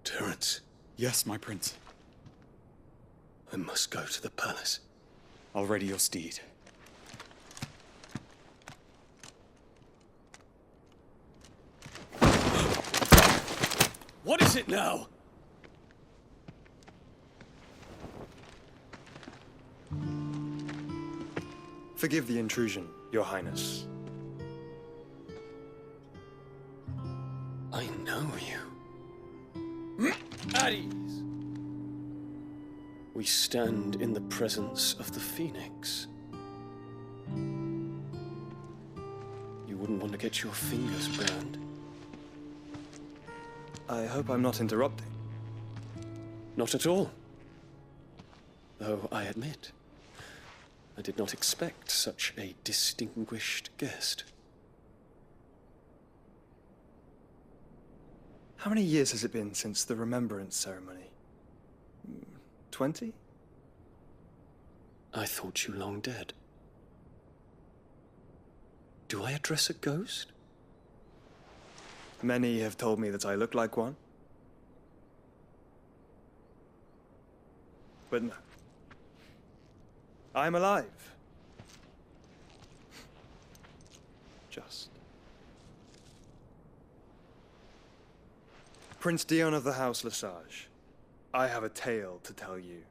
Terence. Yes, my prince. I must go to the palace. I'll ready your steed. What is it now? Forgive the intrusion, Your Highness. I know you. At ease. We stand in the presence of the Phoenix. You wouldn't want to get your fingers burned. I hope I'm not interrupting. Not at all. Though I admit, I did not expect such a distinguished guest. How many years has it been since the Remembrance ceremony? 20? I thought you long dead. Do I address a ghost? Many have told me that I look like one. But no. I'm alive. Just. Prince Dion of the House Lesage, I have a tale to tell you.